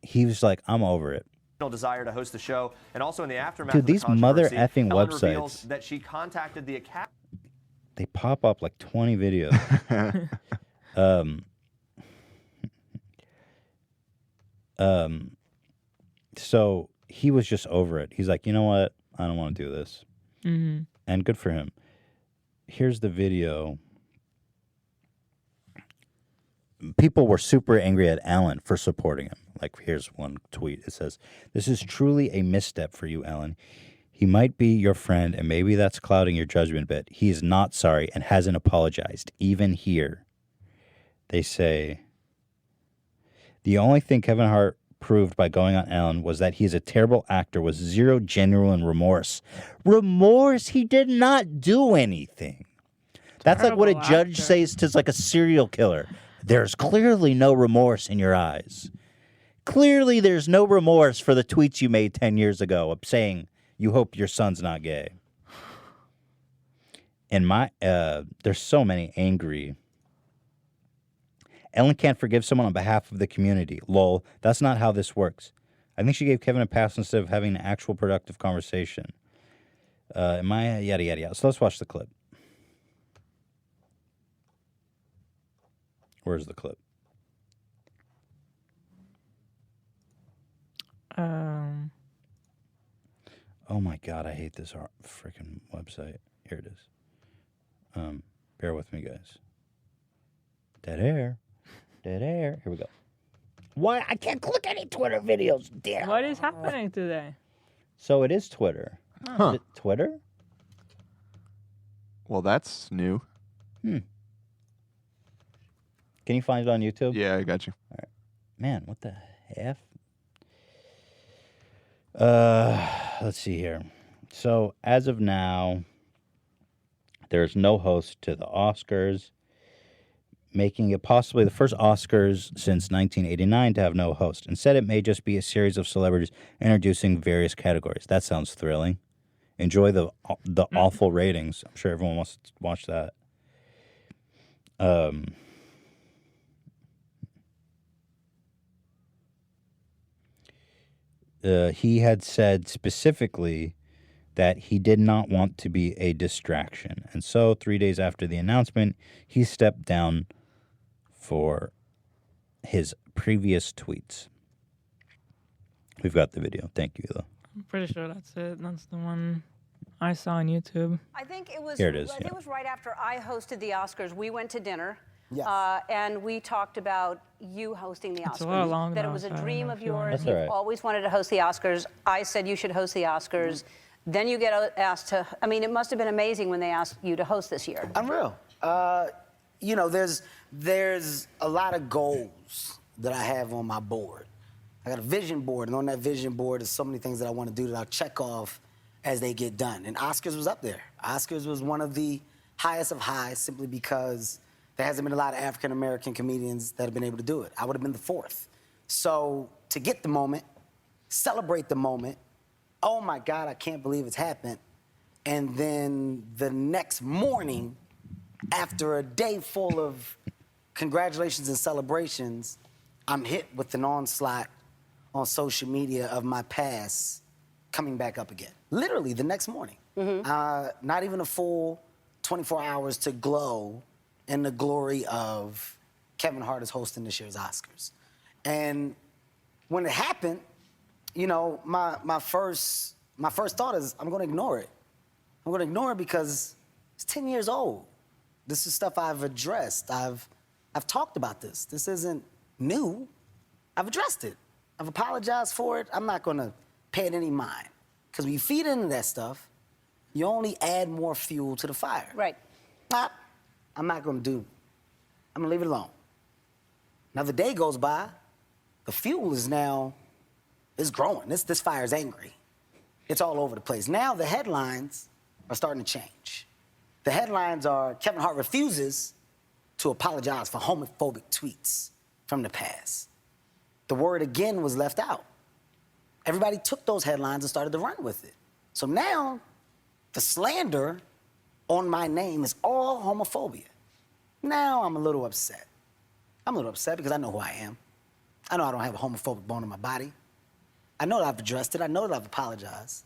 He was like, I'm over it. Desire to host the show, and also in the aftermath Dude, of the these mother controversy, effing Ellen websites. reveals that she contacted the Academy. They pop up like 20 videos. So he was just over it. He's like, you know what? I don't want to do this. Mm-hmm. And good for him. Here's the video. People were super angry at Alan for supporting him. Like, here's one tweet. It says, "This is truly a misstep for you, Alan. He might be your friend, and maybe that's clouding your judgment a bit. He is not sorry and hasn't apologized, even here." They say, "The only thing Kevin Hart proved by going on Ellen was that he is a terrible actor with zero genuine remorse." Remorse? He did not do anything. That's like what a judge says to like a serial killer. There's clearly no remorse in your eyes. Clearly there's no remorse for the tweets you made 10 years ago of saying you hope your son's not gay. And there's so many angry. Ellen can't forgive someone on behalf of the community. Lol, that's not how this works. I think she gave Kevin a pass instead of having an actual productive conversation. Yada, yada, yada. So let's watch the clip. Where's the clip? Oh my God, I hate this freaking website. Here it is. Bear with me, guys. Dead air. Dead air. Here we go. Why? I can't click any Twitter videos. Damn. What is happening today? So it is Twitter. Huh. Is it Twitter? Well, that's new. Can you find it on YouTube? Yeah, I got you. All right. Man, what the F? Let's see here. So as of now, there's no host to the Oscars, making it possibly the first Oscars since 1989 to have no host. Instead, it may just be a series of celebrities introducing various categories. That sounds thrilling. Enjoy the awful ratings. I'm sure everyone wants to watch that. He had said specifically that he did not want to be a distraction. And so 3 days after the announcement, he stepped down for his previous tweets. We've got the video. Thank you, Ela. I'm pretty sure that's it. That's the one I saw on YouTube. I think it was. Here it is, I think yeah. it was right after I hosted the Oscars. We went to dinner. Yes. And we talked about you hosting the Oscars. It's a lot long that now, it was a so I don't dream know of if you want yours. That's all You've right. always wanted to host the Oscars. I said you should host the Oscars. Then you get asked to. I mean, it must have been amazing when they asked you to host this year. Unreal. You know, there's a lot of goals that I have on my board. I got a vision board, and on that vision board is so many things that I want to do that I'll check off as they get done. And Oscars was up there. Oscars was one of the highest of highs simply because there hasn't been a lot of African-American comedians that have been able to do it. I would have been the fourth. So to get the moment, celebrate the moment, oh my God, I can't believe it's happened. And then the next morning, after a day full of congratulations and celebrations, I'm hit with an onslaught on social media of my past coming back up again. Literally the next morning. Not even a full 24 hours to glow in the glory of Kevin Hart is hosting this year's Oscars. And when it happened, you know, my first my first thought is I'm going to ignore it. I'm going to ignore it because it's 10 years old. This is stuff I've addressed. I've talked about this. This isn't new. I've addressed it. I've apologized for it. I'm not going to pay it any mind. Because when you feed into that stuff, you only add more fuel to the fire. Right. I'm not going to do. I'm going to leave it alone. Another day goes by, the fuel is now, it's growing. This fire is angry. It's all over the place. Now the headlines are starting to change. The headlines are Kevin Hart refuses to apologize for homophobic tweets from the past. The word again was left out. Everybody took those headlines and started to run with it. So now the slander on my name is all homophobia. Now I'm a little upset. I'm a little upset because I know who I am. I know I don't have a homophobic bone in my body. I know that I've addressed it. I know that I've apologized.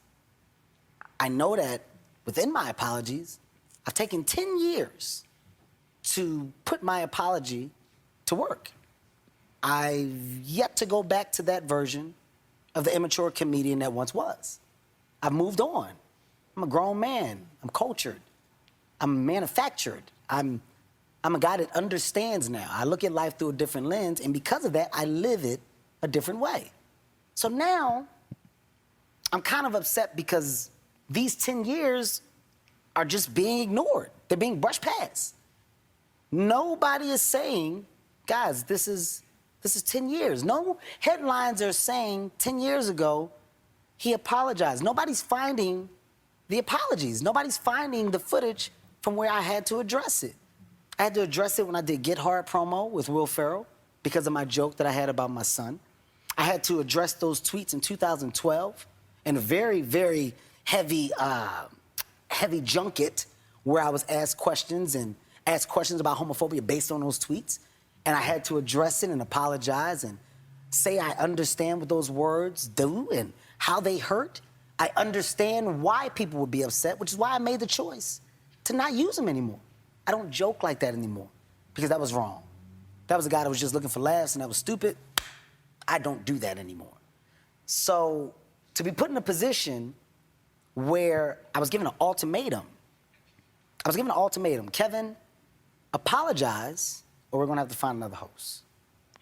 I know that within my apologies, I've taken 10 years to put my apology to work. I've yet to go back to that version of the immature comedian that once was. I've moved on. I'm a grown man. I'm cultured. I'm manufactured. I'm a guy that understands now. I look at life through a different lens, and because of that, I live it a different way. So now, I'm kind of upset because these 10 years are just being ignored. They're being brushed past. Nobody is saying, guys, this is 10 years. No headlines are saying 10 years ago, he apologized. Nobody's finding the apologies. Nobody's finding the footage from where I had to address it. I had to address it when I did Get Hard promo with Will Ferrell because of my joke that I had about my son. I had to address those tweets in 2012 in a very, very heavy junket where I was asked questions about homophobia based on those tweets. And I had to address it and apologize and say I understand what those words do and how they hurt. I understand why people would be upset, which is why I made the choice to not use them anymore. I don't joke like that anymore because that was wrong. That was a guy that was just looking for laughs and that was stupid. I don't do that anymore. So to be put in a position where I was given an ultimatum, Kevin, apologize or we're gonna have to find another host.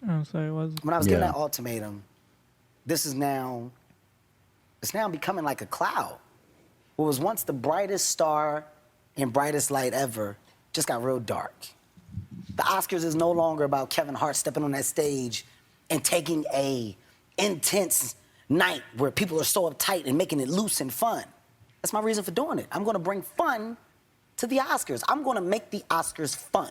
Oh, so it was. When I was given that ultimatum, it's now becoming like a cloud. What was once the brightest star and brightest light ever just got real dark. The Oscars is no longer about Kevin Hart stepping on that stage and taking a intense night where people are so uptight and making it loose and fun. That's my reason for doing it. I'm gonna bring fun to the Oscars. I'm gonna make the Oscars fun.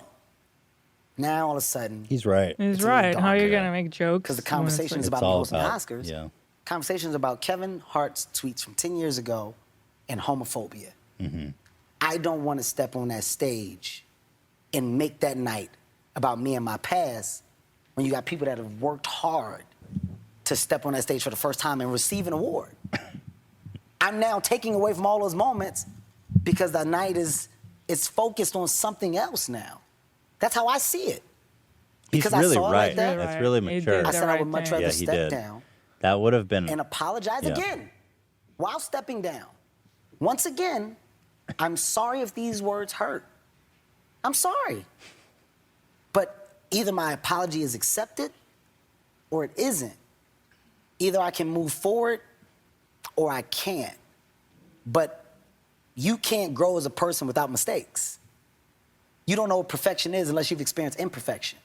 Now all of a sudden, he's right. He's right. How are you gonna make jokes? Because the conversation is about me hosting the Oscars. Yeah. Conversations about Kevin Hart's tweets from 10 years ago and homophobia. Mm-hmm. I don't want to step on that stage and make that night about me and my past when you got people that have worked hard to step on that stage for the first time and receive an award. I'm now taking away from all those moments because the night is focused on something else now. That's how I see it. Because He's really I saw right. it like that. That's really mature. I said I would much rather step down. That would have been. And apologize again while stepping down. Once again, I'm sorry if these words hurt. I'm sorry. But either my apology is accepted or it isn't. Either I can move forward or I can't. But you can't grow as a person without mistakes. You don't know what perfection is unless you've experienced imperfection.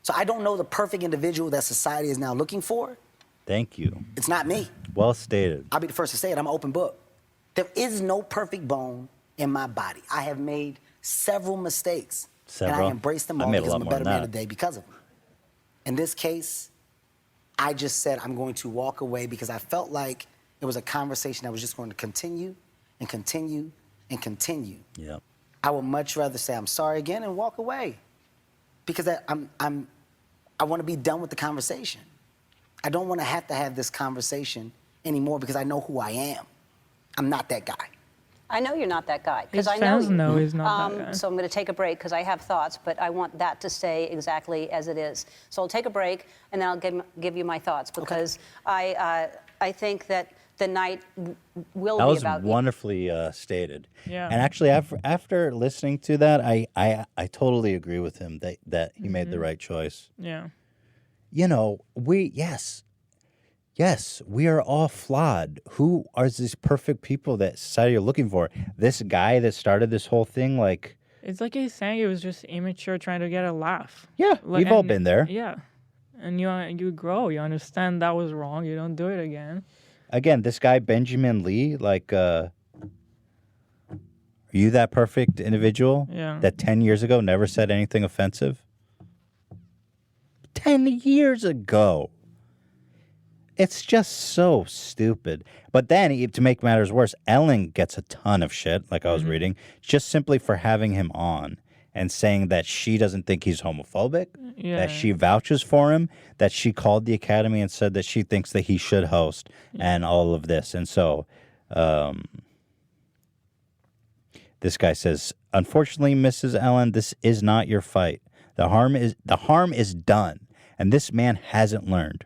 So I don't know the perfect individual that society is now looking for. Thank you. It's not me. Well stated. I'll be the first to say it. I'm an open book. There is no perfect bone in my body. I have made several mistakes. And I embrace them all because I'm a better man today because of them. In this case, I just said I'm going to walk away because I felt like it was a conversation that was just going to continue and continue and continue. Yeah. I would much rather say I'm sorry again and walk away because I want to be done with the conversation. I don't want to have this conversation anymore because I know who I am. I'm not that guy. I know you're not that guy because His I know fans know he's not that guy. So I'm going to take a break because I have thoughts, but I want that to stay exactly as it is. So I'll take a break and then I'll give you my thoughts because I think that the night will That be was about wonderfully stated. Yeah. And actually, after listening to that, I totally agree with him that he made the right choice. Yeah. You know, yes, we are all flawed. Who are these perfect people that society are looking for? This guy that started this whole thing, like... It's like he's saying it was just immature trying to get a laugh. Yeah, we've all been there. Yeah. And you grow. You understand that was wrong. You don't do it again. Again, this guy, Benjamin Lee, like... are you that perfect individual? Yeah. That 10 years ago never said anything offensive? 10 years ago. It's just so stupid. But then, to make matters worse, Ellen gets a ton of shit, like I was reading, just simply for having him on and saying that she doesn't think he's homophobic, that she vouches for him, that she called the Academy and said that she thinks that he should host, and all of this. And so, this guy says, unfortunately, Mrs. Ellen, this is not your fight. The harm is done, and this man hasn't learned.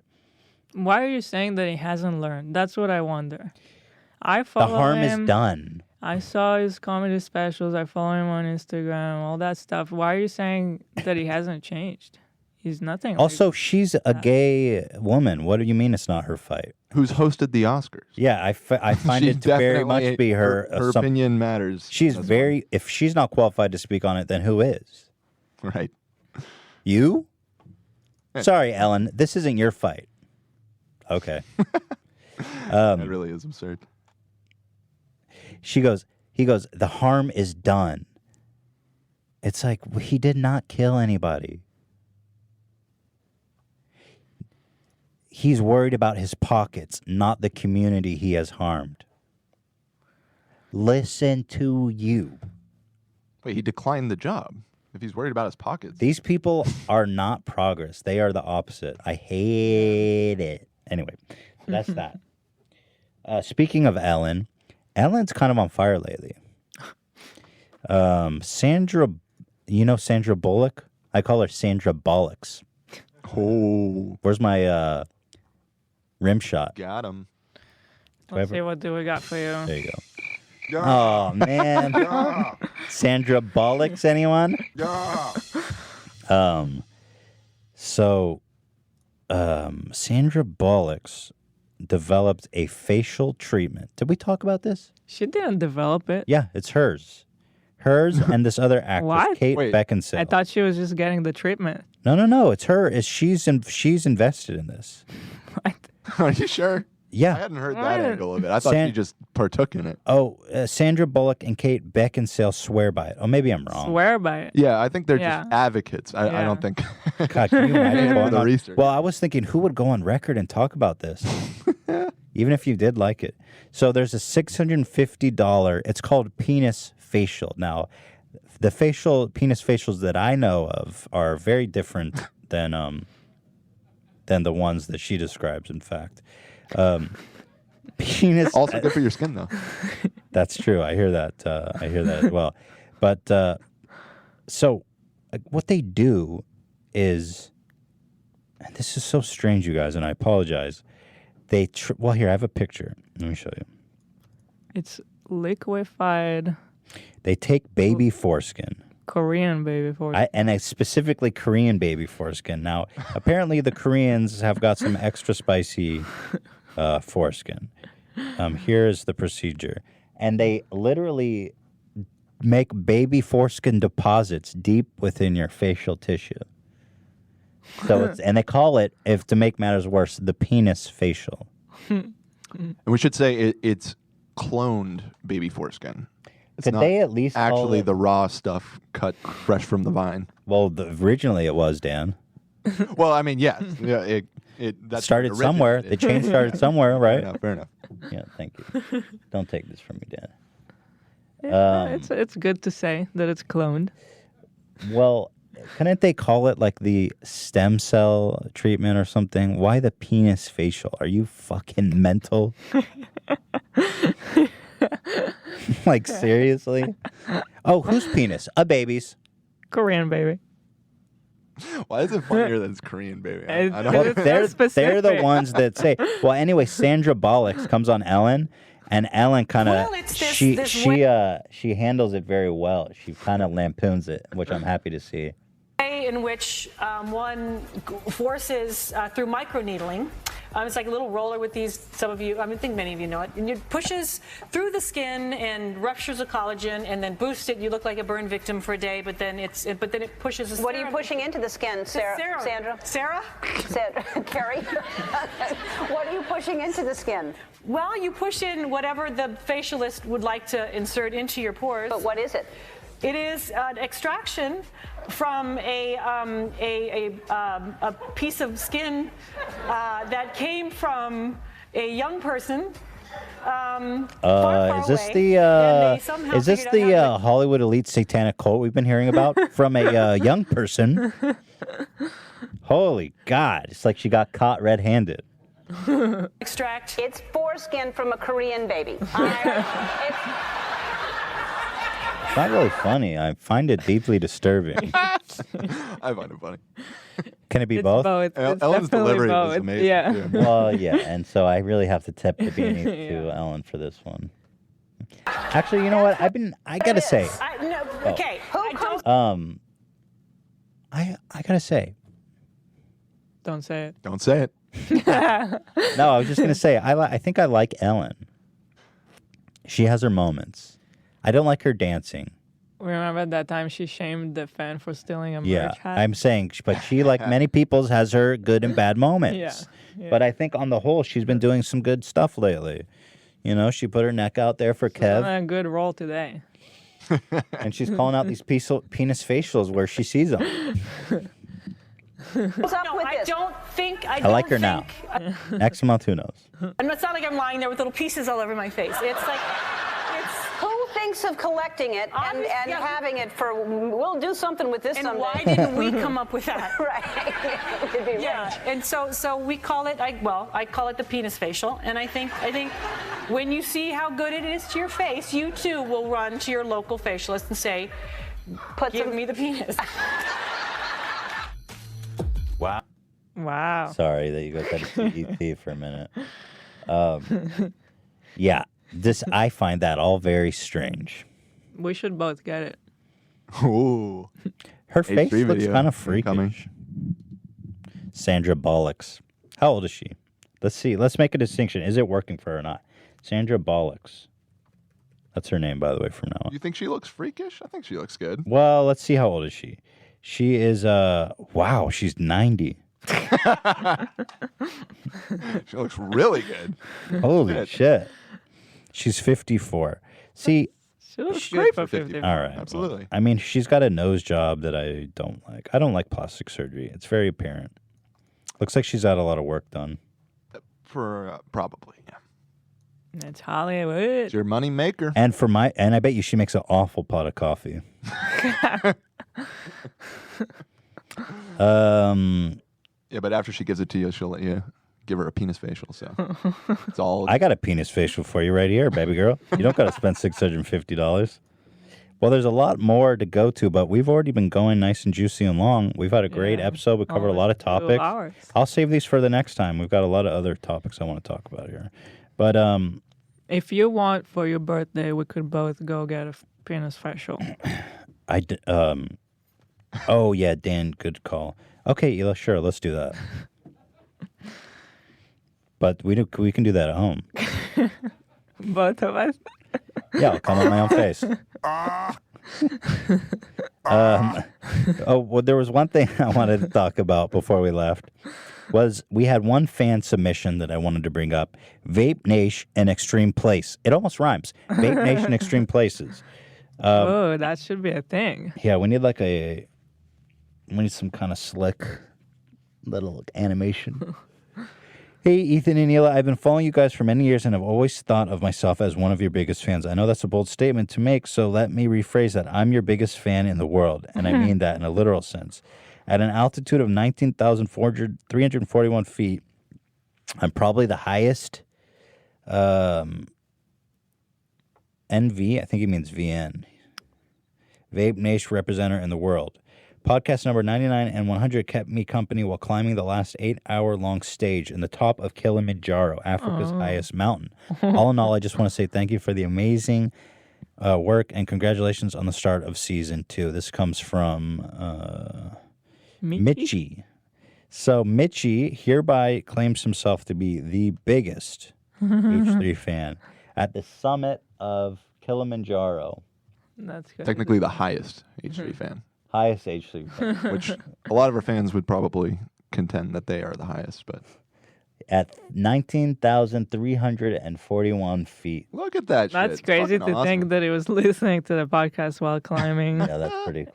Why are you saying that he hasn't learned? That's what I wonder. I follow The harm him. is done. I saw his comedy specials. I follow him on Instagram, all that stuff. Why are you saying that he hasn't changed? He's nothing. Also, she's a gay woman. What do you mean it's not her fight? Who's hosted the Oscars? Yeah, I find She's it to very definitely- much be her... her opinion matters. She's very... If she's not qualified to speak on it, then who is? Right. You? Sorry, Ellen. This isn't your fight. Okay. That really is absurd. He goes, the harm is done. It's like, he did not kill anybody. He's worried about his pockets, not the community he has harmed. Listen to you. Wait, he declined the job. If he's worried about his pockets. These people are not progress. They are the opposite. I hate it. Anyway, that's that. Speaking of Ellen, Ellen's kind of on fire lately. Sandra, you know Sandra Bullock? I call her Sandra Bullocks. Oh. Where's my rim shot? Got him. Let's see, what do we got for you? There you go. Oh, man. Sandra Bullocks, anyone? Sandra Bullocks developed a facial treatment. Did we talk about this? She didn't develop it. Yeah, it's hers. Hers and this other actress, What? Kate Beckinsale. I thought she was just getting the treatment. No. It's her. She's invested in this. Are you sure? Yeah. I hadn't heard that angle of it. I thought she just partook in it. Oh, Sandra Bullock and Kate Beckinsale swear by it. Oh, maybe I'm wrong. Swear by it. Yeah, I think they're just advocates. I don't think. God, can you imagine going the on- research? Well, I was thinking, who would go on record and talk about this? Even if you did like it. So there's a $650, it's called penis facial. Now, the penis facials that I know of are very different than the ones that she describes, in fact. Penis Also good for your skin, though. That's true. I hear that. I hear that as well. But so what they do is, and this is so strange, you guys, and I apologize. Well, here I have a picture. Let me show you. It's liquefied. They take baby foreskin. Korean baby foreskin. And specifically Korean baby foreskin. Now, apparently the Koreans have got some extra spicy foreskin. Here's the procedure. And they literally make baby foreskin deposits deep within your facial tissue. So and they call it, if to make matters worse, the penis facial. And we should say it's cloned baby foreskin. It's Could not they at least call actually it- the raw stuff cut fresh from the vine? Well, originally it was, Dan. Well, I mean, yes. Yeah, that Started somewhere. The chain started somewhere, right? Fair enough. Yeah, thank you. Don't take this from me, Dan. It's good to say that it's cloned. Well, couldn't they call it like the stem cell treatment or something? Why the penis facial? Are you fucking mental? Like, seriously? Oh, whose penis? A baby's. Korean baby. Why is it funnier than it's Korean, baby? I It's- don't. Well, It's so they're the specific. ones that say. Well, anyway, Sandra Bullocks comes on Ellen, and Ellen kind of Well, it's this- she this she handles it very well. She kind of lampoons it, which I'm happy to see. way in which one forces through microneedling. It's like a little roller with these. Some of you, I think many of you know it. And it pushes through the skin and ruptures the collagen, and then boosts it. You look like a burn victim for a day, but then it pushes. What are you pushing into the skin, Sandra? Sarah? Carrie? What are you pushing into the skin? Well, you push in whatever the facialist would like to insert into your pores. But what is it? It is an extraction from a piece of skin that came from a young person. Is this the Hollywood elite satanic cult we've been hearing about from a young person? Holy God! It's like she got caught red-handed. Extract. It's foreskin from a Korean baby. It's not really funny. I find it deeply disturbing. I find it funny. Can it be both? Both. Ellen's delivery was amazing. Yeah. too. Well, yeah, and so I really have to tip the beanie to Ellen for this one. Actually, you know what? I gotta say, Okay. I gotta say, Don't say it. Don't say it. no, I was just gonna say, I think I like Ellen. She has her moments. I don't like her dancing. Remember that time she shamed the fan for stealing a merch Yeah, hat? I'm saying, but she, like many people's, has her good and bad moments. Yeah. But I think on the whole, she's been doing some good stuff lately. You know, she put her neck out there for She's Kev, on a good roll today. and she's calling out these penis facials where she sees them. What's up with I this? don't think. I like her now. Next month, who knows? It's not like I'm lying there with little pieces all over my face. It's like, Who thinks of collecting it and having it for, we'll do something with this and someday. why didn't we come up with that? Right. It'd be Yeah, rich. and so we call it. I call it the penis facial, and I think when you see how good it is to your face, you too will run to your local facialist and say, "Give me the penis." Wow. Wow. Sorry that you got that ET for a minute. Yeah, I find that all very strange. We should both get it. Ooh. Her face H3 looks video kind of freakish. incoming. Sandra Bullocks. How old is she? Let's see. Let's make a distinction. Is it working for her or not? Sandra Bullocks. That's her name, by the way, from now on. You think she looks freakish? I think she looks good. Well, let's see. How old is she? She is, wow, she's 90. She looks really good. Holy shit. She's 54. See, She looks great good for for 50. all right. Absolutely. Well, I mean, she's got a nose job that I don't like. I don't like plastic surgery. It's very apparent. Looks like she's had a lot of work done. For probably, yeah. It's Hollywood. It's your money maker. And I bet you she makes an awful pot of coffee. Yeah, but after she gives it to you, she'll let you give her a penis facial. So it's all. I got a penis facial for you right here, baby girl. You don't got to spend $650. Well, there's a lot more to go to, but we've already been going nice and juicy and long. We've had a great episode. We covered a lot of topics. hours. I'll save these for the next time. We've got a lot of other topics I want to talk about here. But If you want for your birthday, we could both go get a penis facial. Oh yeah, Dan, good call. Okay, Ela, sure, let's do that. But we can do that at home. Both of us. Yeah, I'll come on my own face. Well, there was one thing I wanted to talk about before we left. We had one fan submission that I wanted to bring up. Vape Nation and Extreme Place. It almost rhymes. Vape Nation Extreme Places. Oh, that should be a thing. Yeah, we need some kind of slick little animation. Hey, Ethan and Ela, I've been following you guys for many years and I've always thought of myself as one of your biggest fans. I know that's a bold statement to make, so let me rephrase that. I'm your biggest fan in the world, and I mean that in a literal sense. At an altitude of 19,341 feet, I'm probably the highest NV, I think he means VN, Vape Nation representative in the world. Podcast number 99 and 100 kept me company while climbing the last 8-hour-long stage in the top of Kilimanjaro, Africa's highest mountain. All in all, I just want to say thank you for the amazing work and congratulations on the start of season 2. This comes from Mitchie. So Mitchie hereby claims himself to be the biggest H3 fan at the summit of Kilimanjaro. That's good. Technically the highest H3 fan. Highest H3 fan. Which a lot of our fans would probably contend that they are the highest, but at 19,341 feet. Look at that shit. That's crazy Fucking to awesome. think that he was listening to the podcast while climbing. Yeah, that's pretty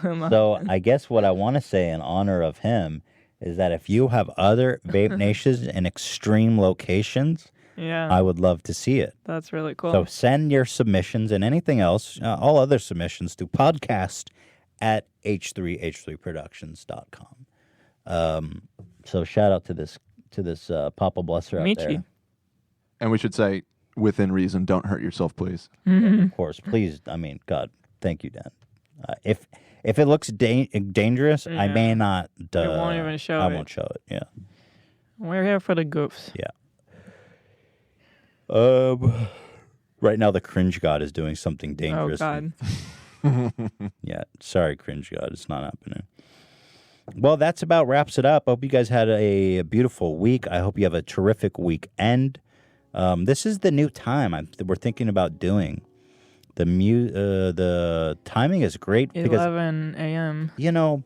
cool. So I guess what I want to say in honor of him is that if you have other vape nations in extreme locations, Yeah. I would love to see it. That's really cool. So send your submissions and anything else, all other submissions to podcast@h3productions.com. So shout out to this Papa Blesser out there. And we should say, within reason, don't hurt yourself, please. Of course, please. I mean, God, thank you, Dan. If it looks dangerous, I may not. won't even show I it. won't show it. Yeah. We're here for the goofs. Yeah. Right now, the cringe god is doing something dangerous. Oh, God. Yeah. Sorry, cringe god. It's not happening. Well, that's about wraps it up. I hope you guys had a beautiful week. I hope you have a terrific weekend. This is the new time we're thinking about doing. The timing is great because 11 a.m. you know,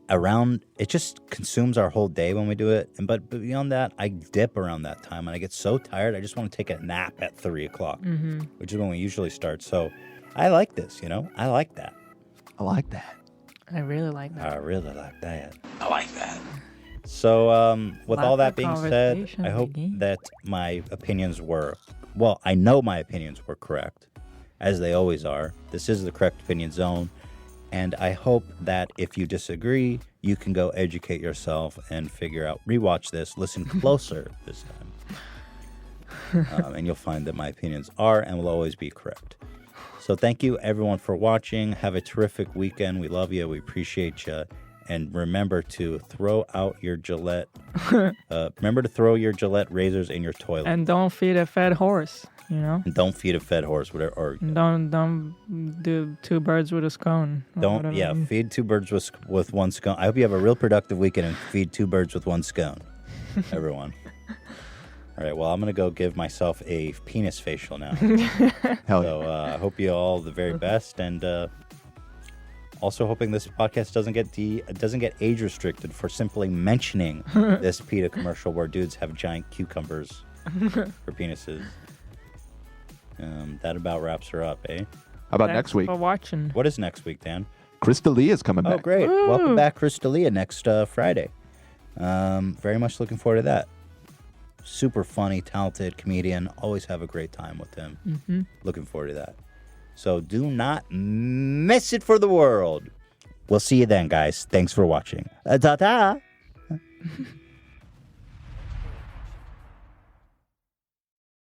around it just consumes our whole day when we do it. But beyond that, I dip around that time and I get so tired. I just want to take a nap at 3 o'clock, which is when we usually start. So I like this. You know, I like that. I like that. I really like that. I really like that. I like that. So, with all that being Laughter said, conversation I hope begins. that my opinions were, well, I know my opinions were correct, as they always are. This is the Correct Opinion Zone, and I hope that if you disagree, you can go educate yourself and figure out, rewatch this, listen closer this time, and you'll find that my opinions are and will always be correct. So thank you, everyone, for watching. Have a terrific weekend. We love you. We appreciate you. And remember to throw out your Gillette. Remember to throw your Gillette razors in your toilet. And don't feed a fed horse, you know? And don't feed a fed horse. Whatever. Or Don't do 2 birds with a scone. or don't. whatever. Yeah, feed 2 birds with 1 scone. I hope you have a real productive weekend and feed 2 birds with 1 scone, everyone. All right, well, I'm going to go give myself a penis facial now. So I hope you all the very best, and also hoping this podcast doesn't get age restricted for simply mentioning this PETA commercial where dudes have giant cucumbers for penises. That about wraps her up, eh? How about Thanks next week? for watching. What is next week, Dan? Crystalia's coming back. Oh, great. Woo! Welcome back, Crystalia, next Friday. Very much looking forward to that. Super funny, talented comedian. Always have a great time with him. Looking forward to that. So do not miss it for the world. We'll see you then, guys. Thanks for watching. Ta-ta.